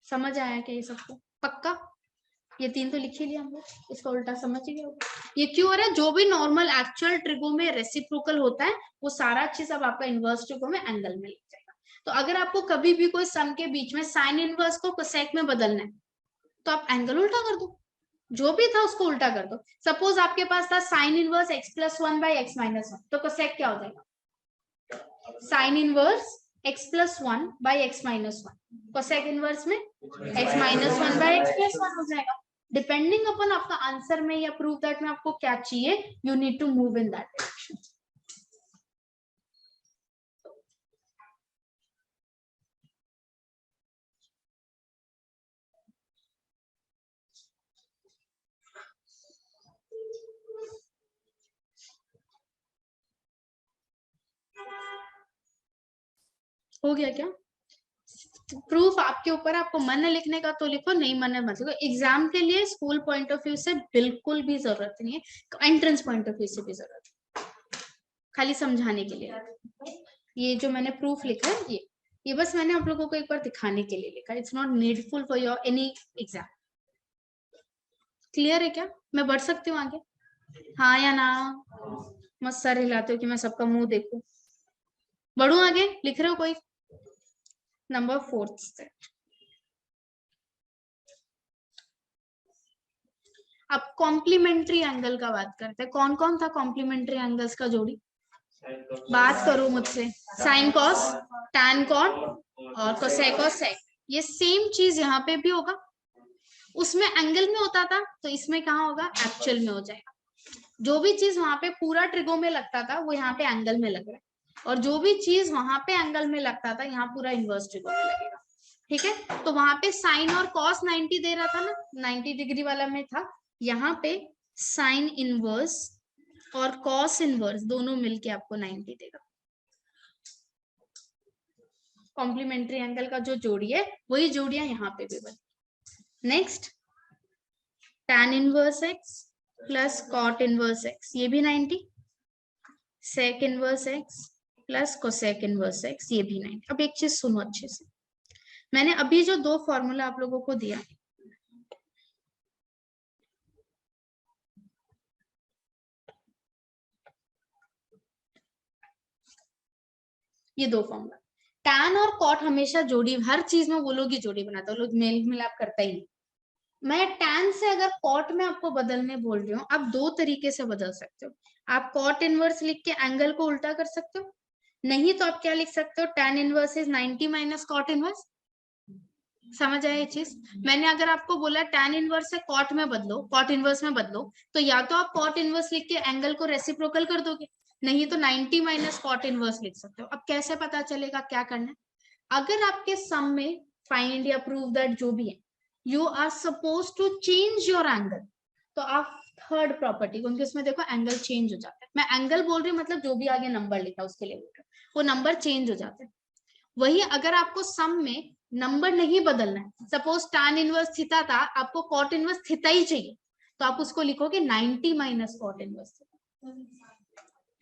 समझ आया क्या ये सबको? पक्का? ये तीन तो लिख ही लिया हम लोग, इसका उल्टा समझ ही गया होगा। ये क्यों हो रहा है, जो भी नॉर्मल एक्चुअल ट्रिगो में रेसिप्रोकल होता है वो सारा चीज अब आपका इनवर्स ट्रिगो में एंगल में लिख जाएगा। तो अगर आपको कभी भी कोई सम के बीच में साइन इनवर्स को कोसेक में बदलना है तो आप एंगल उल्टा कर दो, जो भी था उसको उल्टा कर दो। सपोज आपके पास था साइन इनवर्स x+1/x - 1, तो कोसेक क्या हो जाएगा, sine inverse x+1/x - 1, cosec inverse में x - 1/x+1 हो जाएगा। डिपेंडिंग अपॉन आपका आंसर में या प्रूफ दैट में आपको क्या चाहिए, you need to move in that direction. हो गया क्या? प्रूफ आपके ऊपर, आपको मन है लिखने का तो लिखो, नहीं मन है मत लिखो। एग्जाम के लिए स्कूल पॉइंट ऑफ व्यू से बिल्कुल भी जरूरत नहीं है, एंट्रेंस पॉइंट ऑफ व्यू से भी जरूरत है, खाली समझाने के लिए। ये जो मैंने प्रूफ लिखा है ये बस मैंने आप लोगों को एक बार दिखाने के लिए लिखा, it's not needful for your any exam. Clear है क्या? मैं बढ़ सकती हूँ आगे? हाँ या ना? मत सर हिलाते हो कि मैं सबका मुंह देखूं। बढ़ू आगे? लिख रहे हो कोई? नंबर 4 अब कॉम्प्लीमेंट्री एंगल का बात करते हैं। कौन कौन था कॉम्प्लीमेंट्री एंगल्स का जोड़ी? बात करो मुझसे। साइन कॉस, टैन कॉट और कोसेक और सेक। ये सेम चीज यहाँ पे भी होगा। उसमें एंगल में होता था तो इसमें कहाँ होगा? एक्चुअल में हो जाएगा। जो भी चीज वहां पे पूरा ट्रिगो में लगता था वो यहाँ पे एंगल में लग रहा है, और जो भी चीज वहां पे एंगल में लगता था यहाँ पूरा इनवर्स ट्रिगो में लगेगा। ठीक है, तो वहां पे साइन और कॉस 90 दे रहा था ना, 90 डिग्री वाला में था। यहाँ पे साइन इनवर्स और कॉस इनवर्स दोनों मिलके आपको 90 देगा। कॉम्प्लीमेंट्री एंगल का जो जोड़ी है वही जोड़ियां यहाँ पे भी बनी। Next, tan inverse x plus cot inverse x, ये भी 90। Sec inverse x plus cosec inverse x, ये भी 90। अब एक चीज सुनो अच्छे से, मैंने अभी जो दो फॉर्मूला आप लोगों को दिया, ये दो फॉर्मूला, टैन और कॉट हमेशा जोड़ी, हर चीज में वो लोग ही जोड़ी बनाते हैं, लोग मेल मिलाप करता ही। मैं टैन से अगर कॉट में आपको बदलने बोल रही हूँ, आप दो तरीके से बदल सकते हो। आप कॉट इनवर्स लिख के एंगल को उल्टा कर सकते हो, नहीं तो आप क्या लिख सकते हो? Tan inverse is 90 minus cot inverse. समझ आया ये चीज? मैंने अगर आपको बोला टैन इनवर्स से कॉट में बदलो, कॉट इनवर्स में बदलो, तो या तो आप कॉट इनवर्स लिख के एंगल को रेसिप्रोकल कर दोगे, नहीं तो 90 माइनस कॉट इनवर्स लिख सकते हो। अब कैसे पता चलेगा क्या करना है? अगर आपके सम में फाइंड या प्रूव दैट जो भी है, you are suppose to change your angle, तो आप थर्ड प्रॉपर्टी, क्योंकि उसमें देखो एंगल चेंज हो जाता है। मैं एंगल बोल रही हूँ मतलब जो भी आगे नंबर लिखा उसके लिए बोल रही हूँ, वो नंबर चेंज हो जाता है। वही अगर आपको सम में नंबर नहीं बदलना है, सपोज tan इनवर्स थीटा था, आपको कॉट इनवर्स थीटा ही चाहिए, तो आप उसको लिखोगे 90 माइनस कॉट इनवर्स थीटा।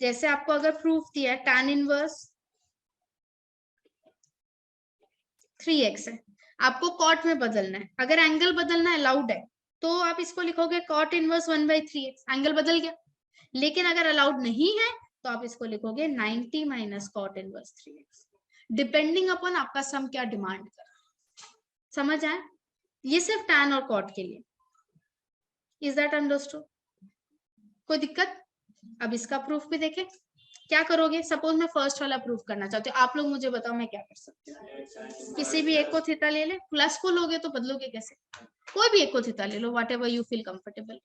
जैसे आपको अगर प्रूफ दिया है tan इनवर्स 3x है, आपको कॉट में बदलना है, अगर एंगल बदलना अलाउड है तो आप इसको लिखोगे कॉट इनवर्स 1/3x, एंगल बदल गया। लेकिन अगर अलाउड नहीं है तो आप इसको लिखोगे 90 minus cot inverse 3x, depending upon आपका सम क्या डिमांड कर। समझ आए? ये सिर्फ टैन और कॉट के लिए। Is that understood? कोई दिक्कत? अब इसका प्रूफ भी देखें। क्या करोगे? सपोज मैं फर्स्ट वाला प्रूफ करना चाहती हूँ, आप लोग मुझे बताओ मैं क्या कर सकती हूँ। किसी भी एक को थीटा ले ले, प्लस को लोगे तो बदलोगे कैसे? कोई भी एक को थीटा ले लो, whatever you feel comfortable.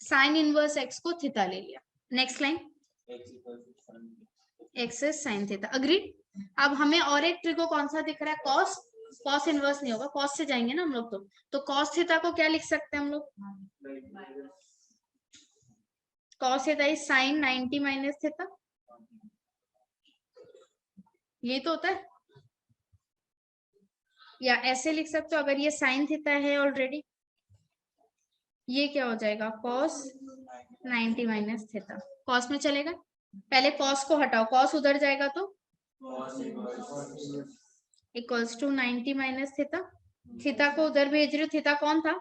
Sine inverse x को थीटा ले लिया। Next line, x is sine theta, agreed. अब हमें और एक ट्रिको कौन सा दिख रहा है? कॉस। कॉस इनवर्स नहीं होगा, कॉस से जाएंगे ना हम लोग, तो कॉस थीटा को क्या लिख सकते हैं हम लोग? Cos theta is sine 90 minus theta, ये तो होता है। या ऐसे लिख सकते हो, अगर ये साइन थीटा है ऑलरेडी, ये क्या हो जाएगा? Cos 90 minus theta. कॉस में चलेगा, पहले कॉस को हटाओ, कॉस उधर जाएगा तो equals to 90 minus theta. Theta को उधर भेज रही हूँ, थीटा कौन था?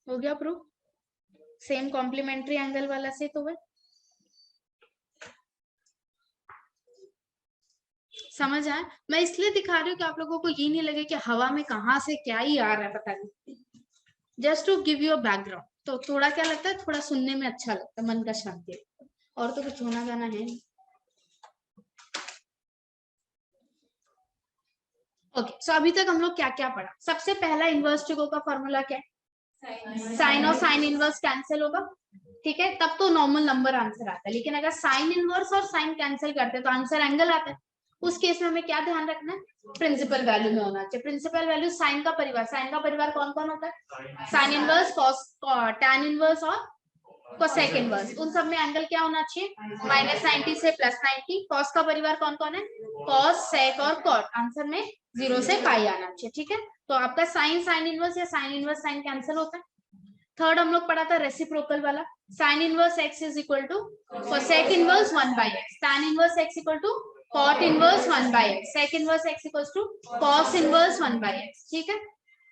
हो गया प्रूफ? सेम कॉम्प्लीमेंट्री एंगल वाला से तो है। समझ आया? मैं इसलिए दिखा रही हूँ कि आप लोगों को ये नहीं लगे कि हवा में कहाँ से क्या ही आ रहा है पता नहीं, just to give you background. तो थोड़ा क्या लगता है, थोड़ा सुनने में अच्छा लगता है, मन का शांति, और तो कुछ होना गाना है। ओके, सो अभी तक हम लोग क्या क्या पढ़ा? सबसे पहला इनवर्स ट्रिगो का फॉर्मूला क्या है? साइन और साइन इनवर्स कैंसिल होगा, ठीक है, तब तो नॉर्मल नंबर आंसर आता है। लेकिन अगर साइन इनवर्स और साइन कैंसिल करते हैं तो आंसर एंगल आता है। उस केस में हमें क्या ध्यान रखना है? प्रिंसिपल वैल्यू में होना चाहिए। प्रिंसिपल वैल्यू साइन का परिवार, साइन का परिवार कौन कौन होता है? Sine inverse, cos, tan inverse और कोसेक इनवर्स, उन सब में एंगल क्या होना चाहिए, -90 से +90। कॉस का परिवार कौन कौन है, कॉस, सेक और कॉट। आंसर में 0 से पाई आना चाहिए, ठीक है। तो आपका साइन साइन इनवर्स या साइन इनवर्स साइन कैंसिल होता है। थर्ड हम लोग पढ़ा था रेसिप्रोकल वाला, sine inverse x is equal to cosec inverse 1/x, tan inverse x equal to cot inverse 1/x, sec inverse x equal to cos inverse 1/x, ठीक है।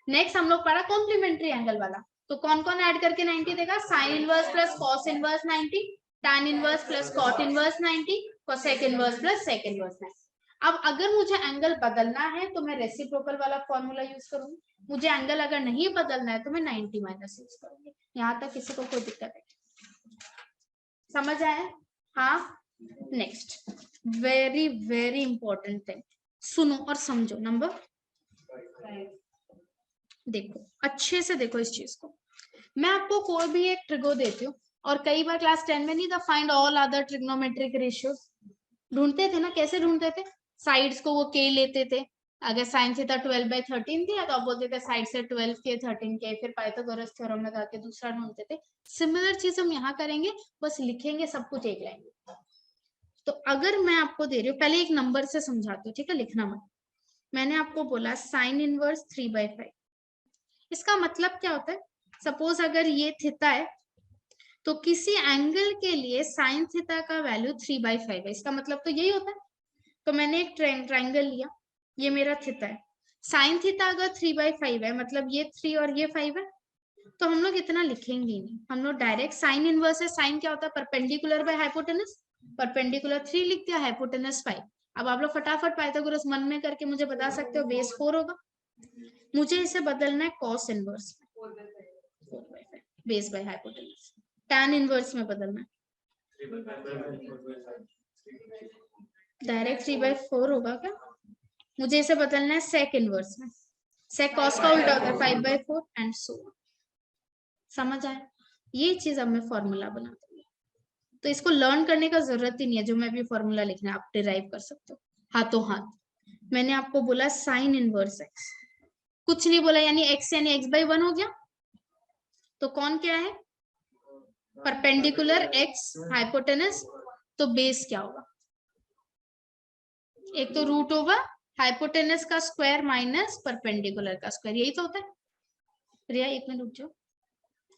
Next हम लोग पढ़ा कॉम्प्लीमेंट्री एंगल वाला, तो कौन कौन ऐड करके 90 देगा, sine inverse plus cos inverse 90, tan inverse plus cot inverse 90, cosec inverse plus sec inverse 90। अब अगर मुझे एंगल बदलना है तो मैं रेसिप्रोकल वाला फॉर्मूला यूज करूंगी, मुझे एंगल अगर नहीं बदलना है तो मैं 90 माइनस यूज करूंगी। यहाँ तक किसी को कोई दिक्कत है, समझ आया? हाँ। Next very very important thing, सुनो और समझो। नंबर देखो, अच्छे से देखो इस चीज को। मैं आपको कोई भी एक ट्रिगो देती हूँ, और कई बार क्लास 10 में नहीं था find all other trigonometric ratios, ढूंढते थे ना, कैसे ढूंढते थे, साइड्स को वो के लेते थे, अगर साइन थीटा 12/13 थी तो आप बोलते थे साइड से 12 के 13 के, फिर पाइथागोरस थ्योरम लगा के दूसरा ढूंढते थे। सिमिलर चीज हम यहाँ करेंगे, बस लिखेंगे सब कुछ एक लाइन। तो अगर मैं आपको दे रही हूँ, पहले एक नंबर से समझाती हूँ, ठीक है, लिखना मत। मैंने आपको बोला साइन इनवर्स 3/5, इसका मतलब क्या होता है, सपोज अगर ये थीटा है तो किसी एंगल के लिए साइन थीटा का वैल्यू 3/5 है, इसका मतलब तो यही होता है। तो मैंने एक ट्रायंगल लिया, ये मेरा थीटा है, साइन थीटा अगर 3/5 है, मतलब ये 3 और ये 5 है, तो हम लोग इतना लिखेंगे नहीं, हम लोग डायरेक्ट साइन इनवर्स है, साइन क्या होता है, परपेंडिकुलर बाय हाइपोटेनस, परपेंडिकुलर 3 लिख दिया, हाइपोटेनस 5। अब आप लोग फटाफट पाइथागोरस मन में करके मुझे बता सकते हो बेस 4 होगा, मुझे इसे बदलना है cos inverse base by hypotenuse, tan inverse में बदलना है, डायरेक्ट 3/4 होगा क्या, मुझे इसे बदलना है सेक इनवर्स में, सेक कॉस का उल्टा होता है 5/4 एंड सो। समझ आया? ये चीज अब मैं फॉर्मूला बना दूंगी, तो इसको लर्न करने का जरूरत ही नहीं है, जो मैं भी फॉर्मूला लिखना है आप डिराइव कर सकते हो हाथों हाथ। मैंने आपको बोला साइन इनवर्स एक्स, कुछ नहीं बोला, यानी x यानी x/1 हो गया, तो कौन क्या है, परपेंडिकुलर x हाइपोटेनस, तो बेस क्या होगा, एक तो रूट ओवर हाइपोटेनस का स्क्वायर माइनस परपेंडिकुलर का स्क्वायर, यही तो होता है। रिया एक मिनट रुक जाओ,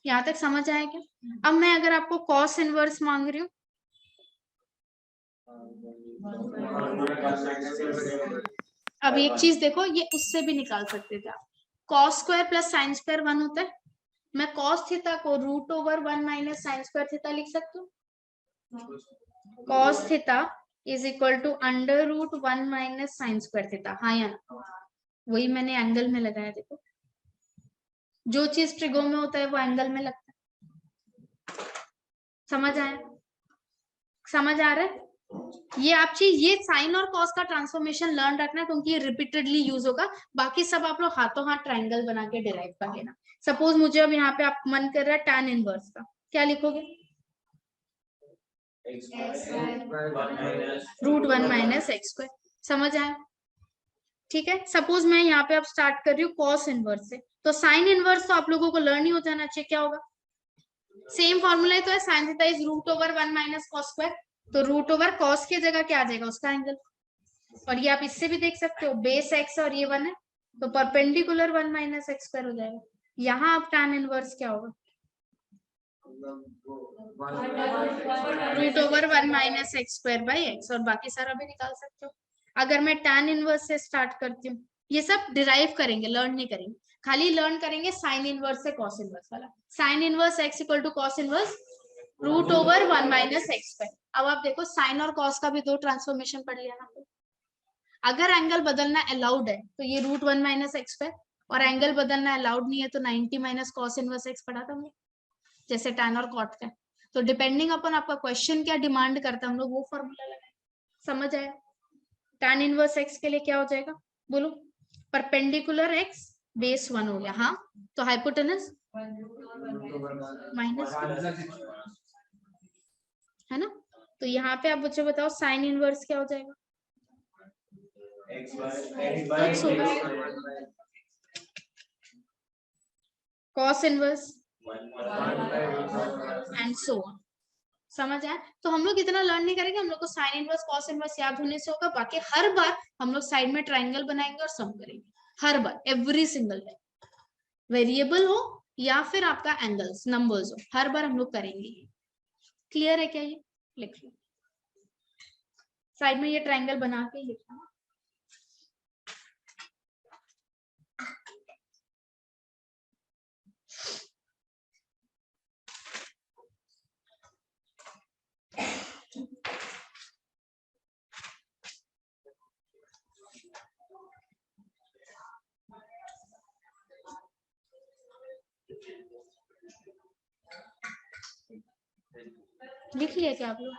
यहाँ तक समझ आया क्या? अब मैं अगर आपको कॉस इनवर्स मांग रही हूँ, अब एक चीज देखो, ये उससे भी निकाल सकते थे आप, cos square plus sine square 1 होता है, मैं कॉस थीटा को root over 1 minus sine square theta लिख सकती हूँ, cos theta is equal to √1 minus sine square theta, हाँ या ना? वही मैंने एंगल में लगाया, देखो जो चीज ट्रिगो में होता है वो एंगल में लगता है। समझ आया? समझ आ रहा है? ये आप चीज, ये साइन और कॉस का ट्रांसफॉर्मेशन लर्न रखना, क्योंकि ये रिपीटेडली यूज होगा, बाकी सब आप लोग हाथों हाथ ट्राइंगल बना के डिराइव कर लेना। सपोज मुझे अब यहाँ पे आप मन कर रहा है tan इनवर्स का, क्या लिखोगे, √1 माइनस x², समझ आया? ठीक है, सपोज मैं यहाँ पे अब स्टार्ट कर रही हूँ कॉस इनवर्स से, तो साइन इनवर्स तो आप लोगों को लर्न ही हो जाना चाहिए, क्या होगा, सेम फॉर्मूला तो है, sine theta is √1 minus cos square, तो रूट ओवर कॉस की जगह क्या आ जाएगा, उसका एंगल। और ये आप इससे भी देख सकते हो, बेस x और ये 1 है, तो परपेंडिकुलर 1 माइनस x² हो जाएगा। यहाँ अब tan इनवर्स क्या होगा, √1 माइनस x²/x, और बाकी सारा भी निकाल सकते हो। अगर मैं tan इनवर्स से स्टार्ट करती हूँ, ये सब डिराइव करेंगे, लर्न नहीं करेंगे, खाली लर्न करेंगे साइन इनवर्स से कॉस इनवर्स वाला, sine inverse x equal to cos inverse √1 minus x²। अब आप देखो साइन और कॉस का भी दो ट्रांसफॉर्मेशन पढ़ लिया ना, अगर एंगल बदलना अलाउड है तो ये √1 माइनस x², और एंगल बदलना अलाउड नहीं है तो 90 माइनस कॉस इनवर्स x पढ़ा था हमने, जैसे tan और cot का। तो डिपेंडिंग अपन आपका क्वेश्चन क्या डिमांड करता है, हम लोग वो फॉर्मूला लगाए। समझ आया? tan इनवर्स x के लिए क्या हो जाएगा, बोलो, परपेंडिकुलर x बेस 1 हो गया, हाँ, तो हाइपोटेनस माइनस है ना, तो यहाँ पे आप मुझे बताओ साइन इनवर्स क्या हो जाएगा, x होगा, cos inverse and so on. समझ आया? तो हम लोग इतना लर्न नहीं करेंगे, हम लोग को साइन इनवर्स कॉस इनवर्स याद होने से होगा, बाकी हर बार हम लोग साइड में ट्राइंगल बनाएंगे और सम करेंगे, हर बार, एवरी सिंगल टाइम, वेरिएबल हो या फिर आपका एंगल्स नंबर्स हो, हर बार हम लोग करेंगे। क्लियर है क्या? ये लिख लो साइड में, ये ट्राइंगल बना के लिखना। लिख लिया क्या आप लोग?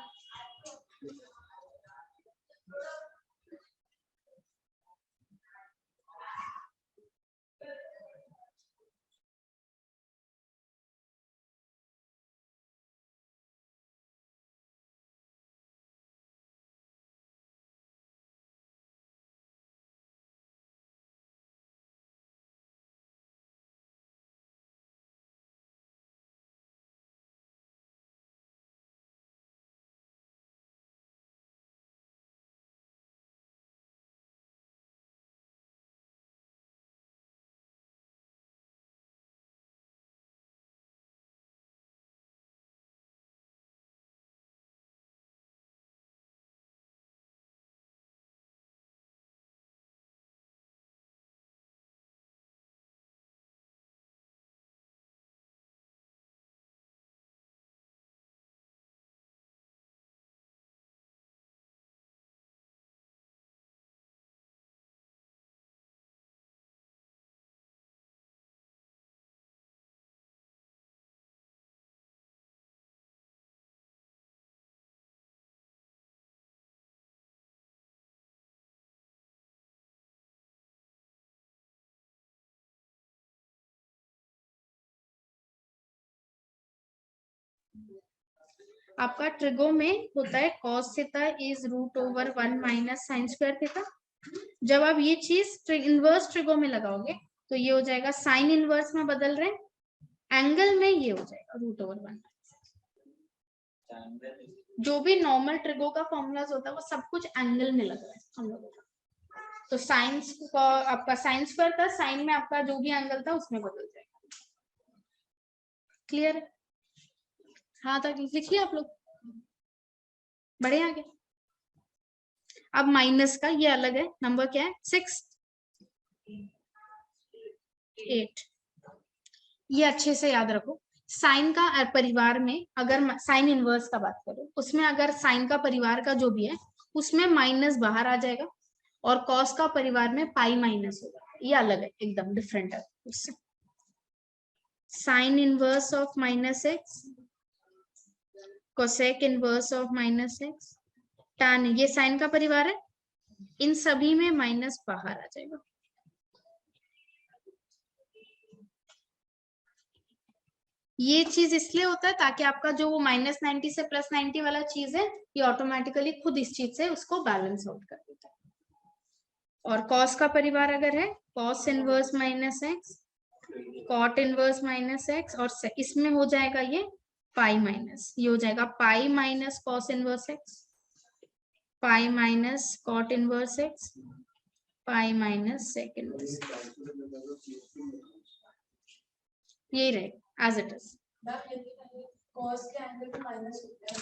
आपका ट्रिगो में होता है cos theta is root over 1 minus sine square theta. जब आप ये चीज इनवर्स ट्रिगो में लगाओगे तो ये हो जाएगा साइन इनवर्स में बदल रहे, एंगल में ये हो जाएगा रूट ओवर 1। जो भी नॉर्मल ट्रिगो का फॉर्मूलाज होता है वो सब कुछ एंगल में लग रहा है हम लोगों का। तो साइंस का आपका साइन स्क्वायर था, साइन में आपका जो भी एंगल था उसमें बदल जाएगा। क्लियर? हाँ तक लिख लिया आप लोग? बढ़े आगे। अब माइनस का ये अलग है, नंबर क्या है 6 8। ये अच्छे से याद रखो, साइन का परिवार में अगर साइन इनवर्स का बात करो उसमें अगर साइन का परिवार का जो भी है उसमें माइनस बाहर आ जाएगा और कॉस का परिवार में पाई माइनस होगा, ये अलग है, एकदम डिफरेंट है उससे। Sine inverse of minus x, cosec inverse of minus x, tan, ये साइन का परिवार है, इन सभी में माइनस बाहर आ जाएगा। ये चीज इसलिए होता है ताकि आपका जो वो -90 से +90 वाला चीज है ये ऑटोमेटिकली खुद इस चीज से उसको बैलेंस आउट कर देता है। और कॉस का परिवार अगर है cos inverse minus x, cot inverse minus x, और इसमें हो जाएगा ये पाई माइनस, ये हो जाएगा pi minus cos inverse x, pi minus cot inverse x, pi minus sec inverse, यही रहेगा एज इट इज।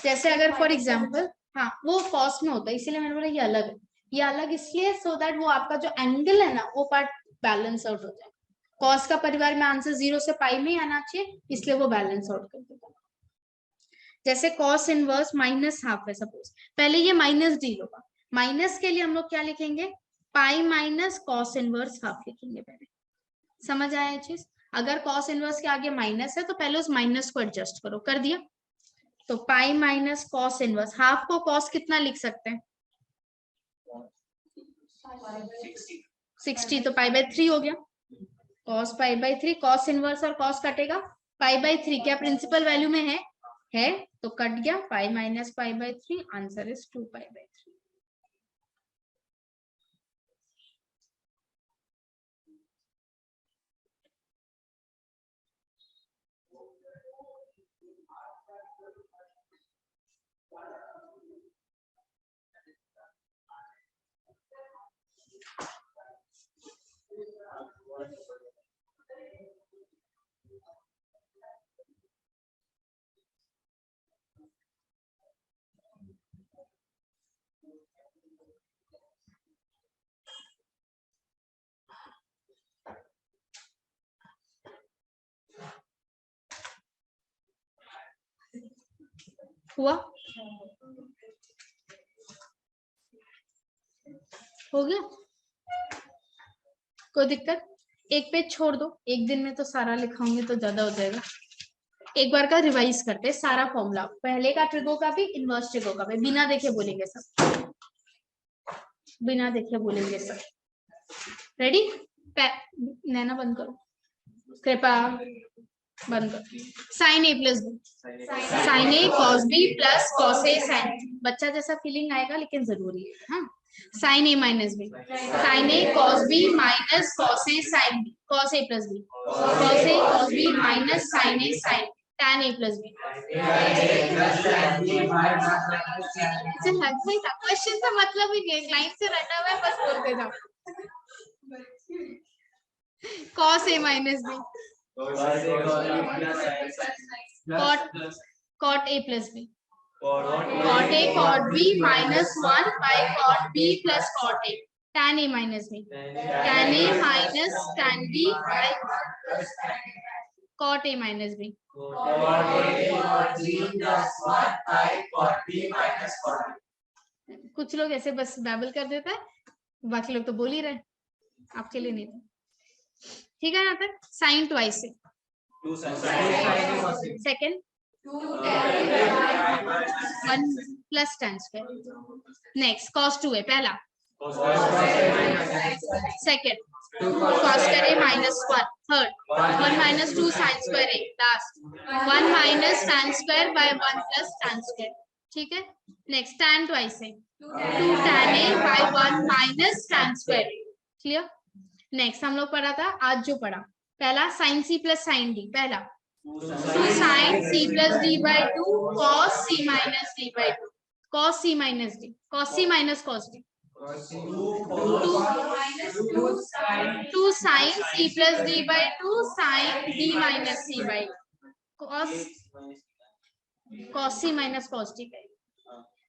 जैसे अगर फॉर एग्जाम्पल, हाँ वो कॉस में होता है इसीलिए मैंने बोला ये अलग है, ये अलग इसलिए सो दैट वो आपका जो एंगल है ना वो पार्ट बैलेंस आउट हो जाए। कॉस का परिवार में आंसर 0 से पाई में ही आना चाहिए, इसलिए वो बैलेंस आउट कर देगा। जैसे कॉस इनवर्स माइनस हाफ है सपोज, पहले ये माइनस डील होगा, माइनस के लिए हम लोग क्या लिखेंगे पाई माइनस कॉस इनवर्स हाफ लिखेंगे पहले। समझ आया ये चीज? अगर कॉस इनवर्स के आगे माइनस है तो पहले उस माइनस को एडजस्ट करो, कर दिया तो pi minus cos inverse, half को कॉस कितना लिख सकते हैं 60, तो पाई बाय 3 हो गया, cos pi by 3, cos inverse और कॉस कटेगा, पाई बाय 3 क्या प्रिंसिपल वैल्यू में है तो कट गया, pi minus pi by 3, answer is 2 pi by 3। हुआ? हो गया? कोई दिक्कत? एक पेज छोड़ दो, एक दिन में तो सारा लिखाऊंगी तो ज्यादा हो जाएगा। एक बार का रिवाइज करते हैं सारा फॉर्मूला, पहले का ट्रिगो का भी, इनवर्स ट्रिगो का भी, बिना देखे बोलेंगे सब, बिना देखे बोलेंगे सब। रेडी? नैना बंद करो, कृपा बंद करो। Sine a plus b, sine a cos b plus cos a sine, बच्चा जैसा फीलिंग आएगा लेकिन जरूरी है। हाँ, sine a minus b, sine a cos b minus cos a sine b, cos a plus b, cos a cos b minus sine a sine, tan a plus b। Question का मतलब ही नहीं, line से रटा हुआ है, बस बोलते जाओ। cos a minus b, cot a plus b, cot a cot b minus 1 by cot b plus cot a, tan a minus b, tan a minus tan b by cot a minus b, कुछ लोग ऐसे बस बैबल कर देता है, बाकी लोग तो बोल ही रहे, आपके लिए नहीं था। ठीक है यहाँ तक? साइन ट्वाइस से second 1 plus tan square, next cos 2 है पहला, सेकेंड cos करे minus 1, third 1 minus 2 sin square है, last 1 minus tan square by 1 plus tan square. ठीक है, नेक्स्ट tan ट्वाइस है 2 tan a by 1 minus tan square. Clear? Next हम लोग पढ़ा था, आज जो पढ़ा, पहला sin c plus sin d, पहला 2 sin c plus d by 2 cos c minus d by 2, cos c minus d, cos c minus cos d, 2 sin c plus d by 2 sin d minus c by cos c minus cos d,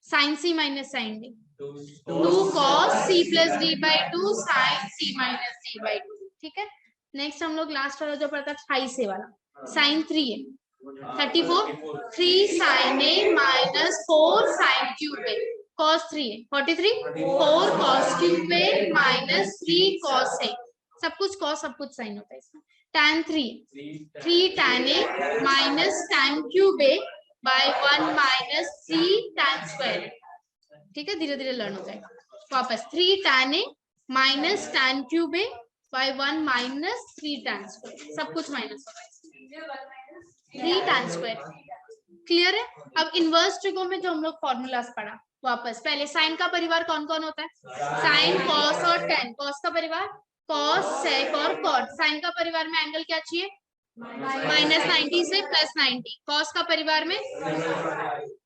sin c minus sin d, 2 cos c plus d by 2 sin c minus d by 2। ठीक है, next हम लोग last वाला जो पढ़ा था 28 से वाला, sin 3 है 34, 3 sin a minus 4 sin cube a, cos 3 है 43, 4 cos cube a minus 3 cos a, सब कुछ cos सब कुछ sin होता है इसमें। tan 3, 3 tan a minus tan cube a by 1 minus 3 tan square। ठीक है, धीरे धीरे लर्न हो जाएगा। वापस 3 tan a minus tan cube a by 1 minus 3 tan square, सब कुछ माइनस होगा, 3 tan square। क्लियर है? अब इनवर्स ट्रिगो में जो हम लोग फॉर्मूलास पढ़ा, वापस पहले साइन का परिवार कौन कौन होता है? साइन, कॉस और टेन। कॉस का परिवार कॉस, सेक और कॉट। साइन का परिवार में एंगल क्या चाहिए? माइनस 90 से प्लस 90। कॉस का परिवार में,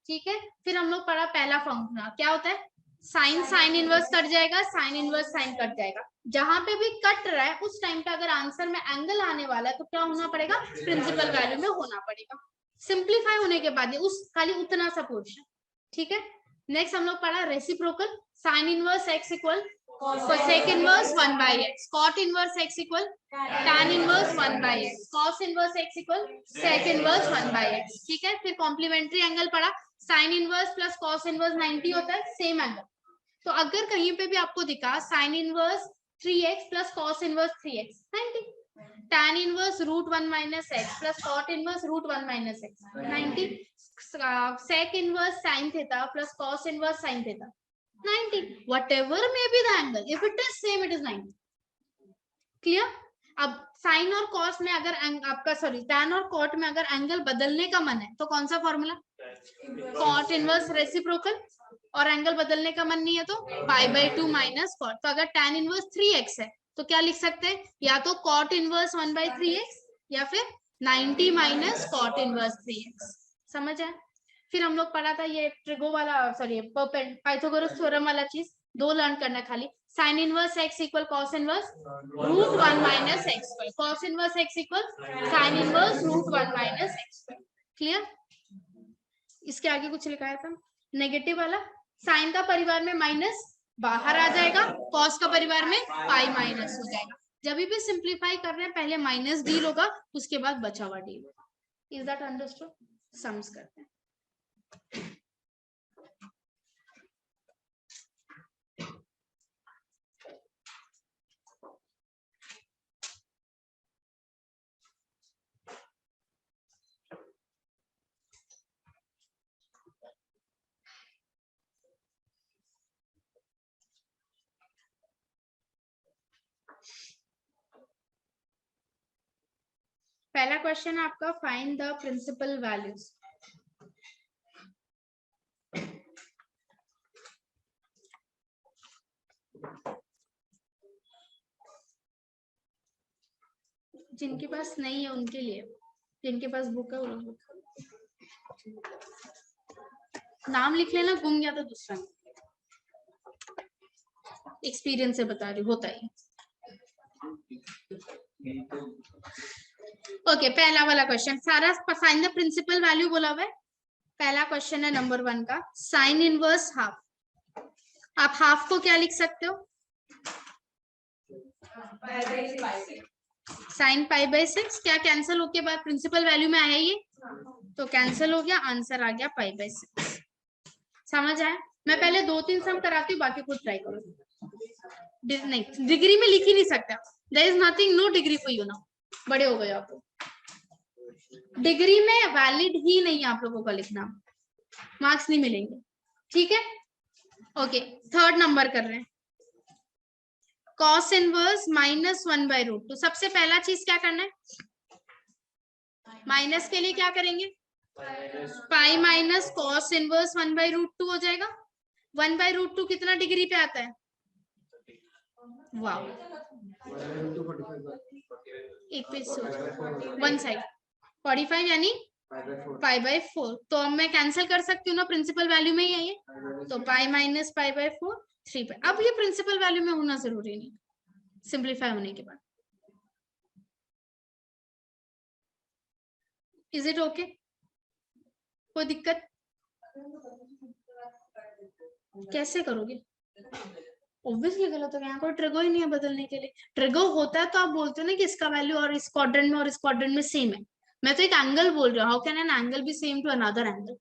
ठीक है। फिर हम लोग पढ़ा पहला फॉर्मूला क्या होता है? साइन साइन इनवर्स कट जाएगा, साइन इनवर्स साइन कट जाएगा। जहां पे भी कट रहा है उस टाइम पे अगर आंसर में एंगल आने वाला है तो क्या होना पड़ेगा? प्रिंसिपल वैल्यू में होना पड़ेगा। सिंप्लीफाई होने के बाद उस खाली उतना सा पोर्शन। ठीक है, नेक्स्ट हम लोग पढ़ा reciprocal. Sine inverse x equal sec inverse 1 by x, cot inverse x equal tan inverse 1 by x, cos inverse x equal sec inverse 1 by x। ठीक है, फिर कॉम्प्लीमेंट्री एंगल पढ़ा, sine inverse plus cos inverse 90 होता है, same angle. तो अगर कहीं पे भी आपको दिखा sine inverse 3x plus cos inverse 3x 90, tan inverse √1 minus x plus cot inverse √1 minus x 90, sec inverse sine theta plus cos inverse sine theta 90, whatever may be the angle, if it is same it is 90। Clear? अब sign और cos में अगर आपका tan और cot में अगर angle बदलने का मन है तो कौन सा फॉर्मूला? Cot inverse reciprocal. और एंगल बदलने का मन नहीं है तो पाई बाय 2 माइनस कॉट। तो अगर tan इनवर्स 3x है तो क्या लिख सकते हैं? या तो कॉट इनवर्स 1 by 3x या फिर 90 माइनस कॉट इनवर्स 3x। समझ आए? फिर हम लोग पढ़ा था ये ट्रिगो वाला, सॉरी पाइथागोरस थ्योरम वाला चीज, 2 लर्न करना खाली। Sine inverse x equal cos inverse root 1 minus x square, cos inverse x equal sine inverse root 1 minus x square. Clear? इसके आगे कुछ लिखा था नेगेटिव वाला, साइन का परिवार में माइनस बाहर आ जाएगा, कॉस का परिवार में पाई माइनस हो जाएगा। जब भी सिंप्लीफाई कर रहे हैं पहले माइनस डील होगा, उसके बाद बचा हुआ डील होगा। Is that understood? सम्स करते हैं। पहला क्वेश्चन है आपका, फाइंड द प्रिंसिपल वैल्यूज। जिनके पास नहीं है उनके लिए, जिनके पास बुक है वो लोग नाम लिख लेना, गुम गया तो दूसरा। एक्सपीरियंस से बता रही, होता है। ओके, पहला वाला क्वेश्चन सारा फाइंड द प्रिंसिपल वैल्यू बोला हुआ है। पहला क्वेश्चन है नंबर 1 का, साइन इनवर्स हाफ। आप हाफ को क्या लिख सकते हो? Sine pi by 6। क्या कैंसिल होके बाद प्रिंसिपल वैल्यू में आया ये? तो कैंसिल हो गया, आंसर आ गया पाई बाई 6। समझ आया? मैं पहले 2-3 सम कराती हूँ, बाकी खुद ट्राई करो। नहीं, डिग्री में लिख ही नहीं सकता। There is nothing, no degree for you now. बड़े हो गए आप लोग, डिग्री में वैलिड ही नहीं है आप लोगों का लिखना, मार्क्स नहीं मिलेंगे। ठीक है? ओके, थर्ड नंबर कर रहे हैं, कॉस इनवर्स माइनस 1/√2। सबसे पहला चीज क्या करना है? माइनस के लिए क्या करेंगे? पाई माइनस कॉस इनवर्स 1/√2 हो जाएगा। 1/√2 कितना डिग्री पे आता है? वाह, एक पेज वन साइड 45 यानी π/4। तो अब मैं कैंसिल कर सकती हूँ ना, प्रिंसिपल वैल्यू में ही है ये, तो पाई माइनस π/4 3 अब ये प्रिंसिपल वैल्यू में होना जरूरी नहीं, सिंप्लीफाई होने के बाद। Is it okay? कोई दिक्कत? कैसे करोगे? ऑब्वियसली गलत हो गया, यहाँ कोई ट्रिगो ही नहीं है बदलने के लिए। ट्रिगो होता है तो आप बोलते हो ना कि इसका वैल्यू और इस क्वाड्रेंट में और इस क्वाड्रेंट में सेम है। मैं तो एक एंगल बोल रही हूँ, how can an angle be same to another angle?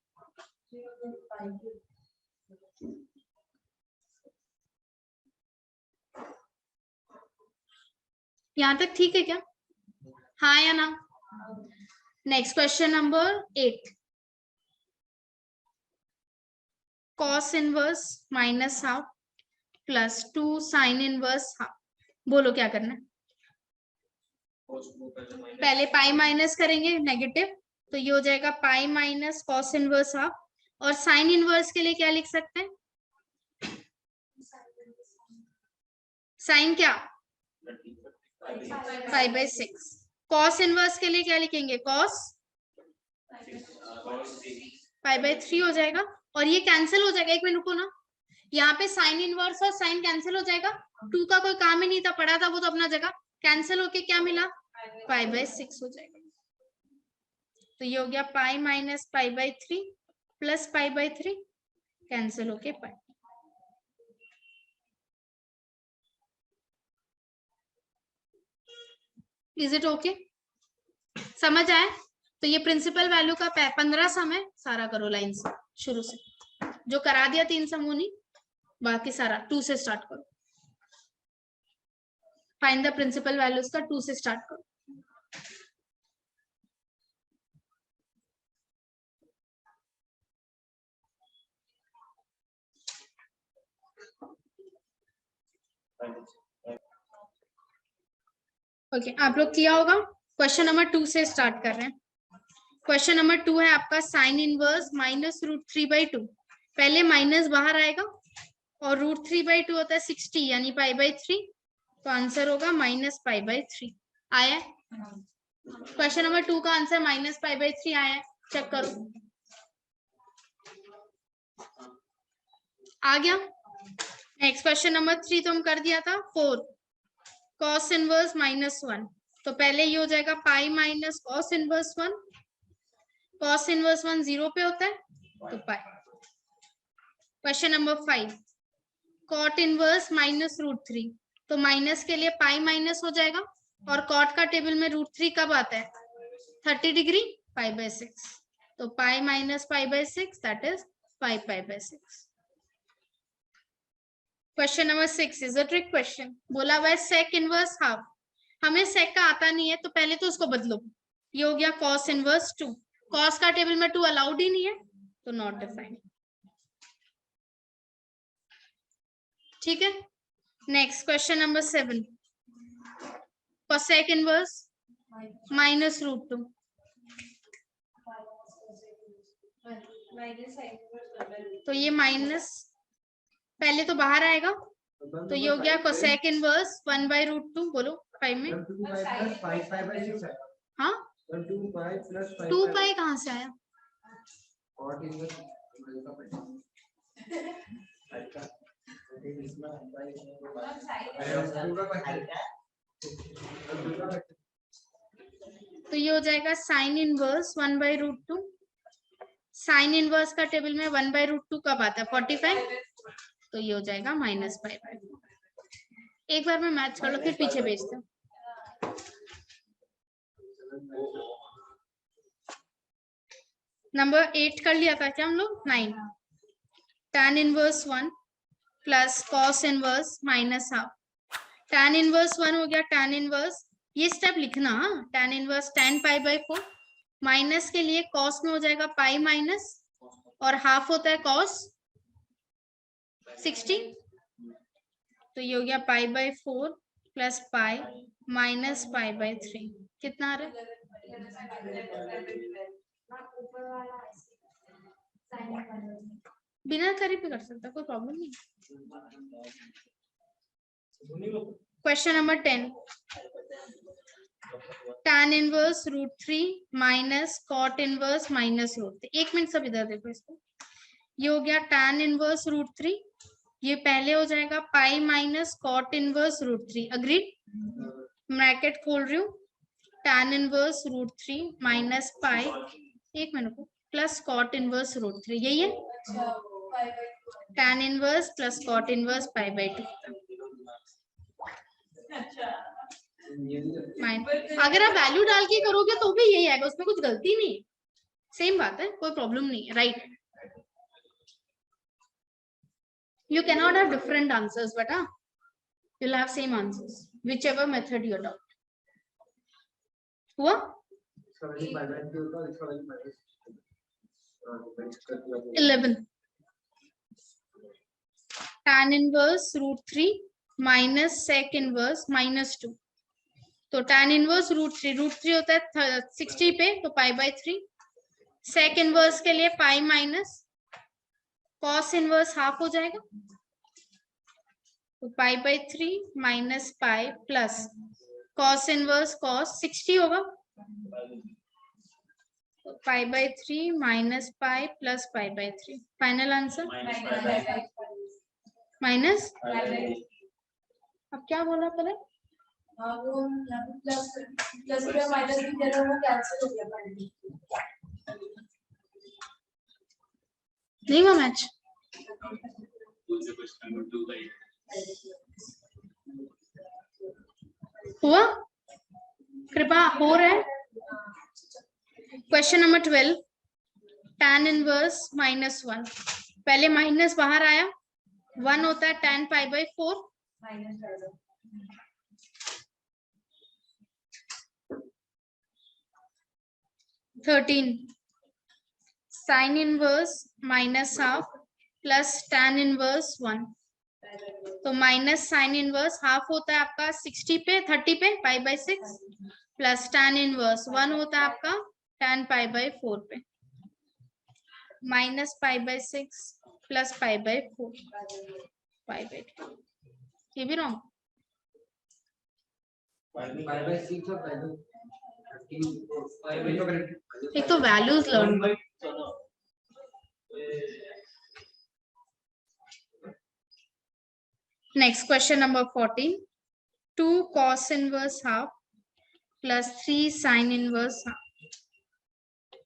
यहाँ तक ठीक है क्या? हाँ या ना? Next question number 8, cos inverse minus half plus 2 sine inverse half. बोलो क्या करना है? पहले पाई माइनस करेंगे नेगेटिव, तो ये हो जाएगा pi minus cos inverse half. और साइन इनवर्स के लिए क्या लिख सकते हैं? साइन क्या? π/6। कॉस इनवर्स के लिए क्या लिखेंगे? कॉस π/3 हो जाएगा। और ये कैंसिल हो जाएगा, एक मिनट रुको ना, यहाँ पे साइन इनवर्स और साइन कैंसिल हो जाएगा। 2 का कोई काम ही नहीं था, पढ़ा था वो तो अपना जगह, कैंसिल होके क्या मिला? π/6 हो जाएगा। तो ये हो गया पाई माइनस π/3 प्लस π/3, कैंसिल होके पाई। Is it okay? समझ आया? तो ये प्रिंसिपल वैल्यू का 15 सम है, सारा करो लाइन से शुरू से। जो करा दिया 3 सम वो नहीं, बाकी सारा 2 से स्टार्ट करो। फाइंड द प्रिंसिपल वैल्यूज का 2 से स्टार्ट करो। ओके, आप लोग किया होगा। क्वेश्चन नंबर 2 से स्टार्ट कर रहे हैं। क्वेश्चन नंबर 2 है आपका, साइन इनवर्स माइनस √3/2। पहले माइनस बाहर आएगा और √3/2 होता है 60 यानी π/3, तो आंसर होगा माइनस π/3। आया? क्वेश्चन नंबर 2 का आंसर माइनस π/3 आया है, चेक करो। आ गया। नेक्स्ट क्वेश्चन नंबर 3 तो हम कर दिया था। 4 cos इनवर्स -1, तो पहले ये हो जाएगा pi minus cos inverse 1। cos inverse 1 0 पे होता है तो पाई। क्वेश्चन नंबर 5 cot इनवर्स -√3, तो माइनस के लिए पाई माइनस हो जाएगा, और cot का टेबल में √3 कब आता है? 30 डिग्री, π/6, तो pi minus π/6 that is π/6। Question number 6 is a trick question. बोला हुआ है सेक इनवर्स हाफ। हमें सेक का आता नहीं है तो पहले तो उसको बदलो। ये हो गया cos इनवर्स 2। cos का टेबल में 2 अलाउड ही नहीं है तो नॉट डिफाइंड। ठीक है। Next question number 7 cosec inverse -√2, तो ये माइनस पहले तो बाहर आएगा, तो ये हो गया cosec इनवर्स 1/√2। बोलो 5 में। हाँ 2 पाई कहाँ से आया? तो ये हो जाएगा साइन इनवर्स 1/√2। साइन इनवर्स का टेबल में 1/√2 कब आता है? 45, तो ये हो जाएगा -π/4। एक बार मैं मैच कर लो फिर पीछे भेजते हूँ। नंबर 8 कर लिया था क्या हम लोग? 9 tan inverse 1 plus cos inverse -half. tan inverse 1 हो गया tan इनवर्स, ये स्टेप लिखना, tan इनवर्स tan π/4, माइनस के लिए cos में हो जाएगा पाई माइनस, और हाफ होता है cos 60, तो ये हो गया π/4 प्लस पाई माइनस π/3। कितना आ रहा है? बिना करे भी कर सकता, कोई प्रॉब्लम नहीं। Question number 10 tan inverse √3 minus cot inverse -√3। एक मिनट सब इधर देखो इसको। ये हो गया tan इनवर्स √3, ये पहले हो जाएगा pi minus cot inverse √3। Agreed? Bracket खोल रही हूँ, tan इनवर्स √3 माइनस पाई, एक मिनट को, प्लस cot इनवर्स √3, यही है tan inverse plus cot inverse π/2। अगर आप वैल्यू डाल के करोगे तो भी यही आएगा, उसमें कुछ गलती नहीं है, सेम बात है, कोई प्रॉब्लम नहीं है, right? You cannot have different answers, but you'll have same answers, whichever method you adopt. हुआ? 11 tan inverse √3 minus sec inverse -2, तो tan इनवर्स √3 होता है 60 पे, तो π/3। sec इनवर्स के लिए pi minus, cos inverse half हो जाएगा, तो π/3 minus pi plus cos inverse cos 60 होगा, तो π/3 minus pi plus π/3। Final answer minus. अब क्या बोला पहले? नहीं हुआ मैच? हुआ? कृपा हो रहा है? क्वेश्चन नंबर 12 tan इनवर्स -1, पहले माइनस बाहर आया, 1 होता है tan π/4, sine inverse -half plus tan inverse 1, तो माइनस साइन इनवर्स हाफ होता है आपका 60 पे 30 पे π/6 प्लस tan इनवर्स 1 होता है आपका tan π/4 पे, माइनस π/6 प्लस π/4 π/2। ये भी रॉन्ग। एक तो values learn, Next question number 14. 2 cos inverse half plus 3 sin inverse half.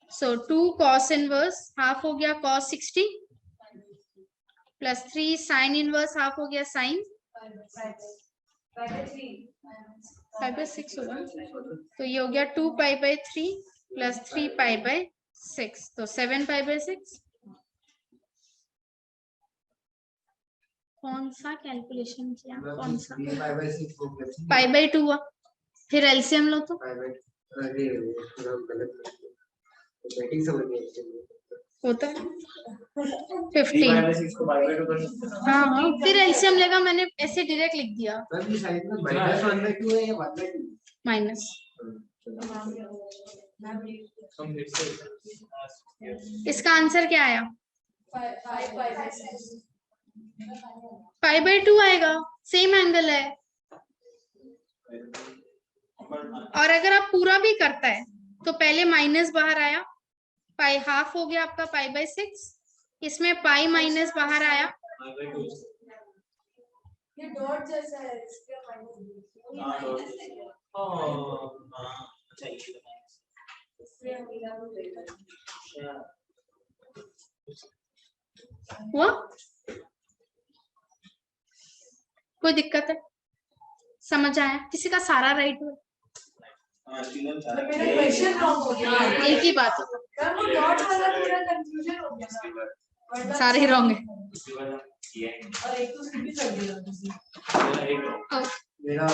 So 2 cos inverse half हो गया cos 60 plus 3 sin inverse half हो गया sin 5/6 होगा, तो ये हो गया 2 pi/3 plus 3 pi/6, तो 7 pi/6. कौन सा कैलकुलेशन किया, कौन सा pi/2 हुआ, फिर एलसीएम लो तो होता है 15. हाँ हाँ, फिर एलसीएम लेगा, मैंने ऐसे डायरेक्ट लिख दिया माइनस. इसका आंसर क्या आया? pi/2 आएगा, सेम एंगल है. और अगर आप पूरा भी करता है तो पहले माइनस बाहर आया, पाई हाफ हो गया आपका pi/6, इसमें पाई माइनस बाहर आया, ये डॉट जैसा है, इसके हुआ. कोई दिक्कत है? समझ आया? किसी का सारा राइट हुआ? मेरा क्वेश्चन रॉन्ग हो गया, एक ही बात है, वो डॉट वाला थोड़ा कंफ्यूजन हो गया, सारे ही रॉन्ग है. और एक तो स्किप भी कर दिया. मेरा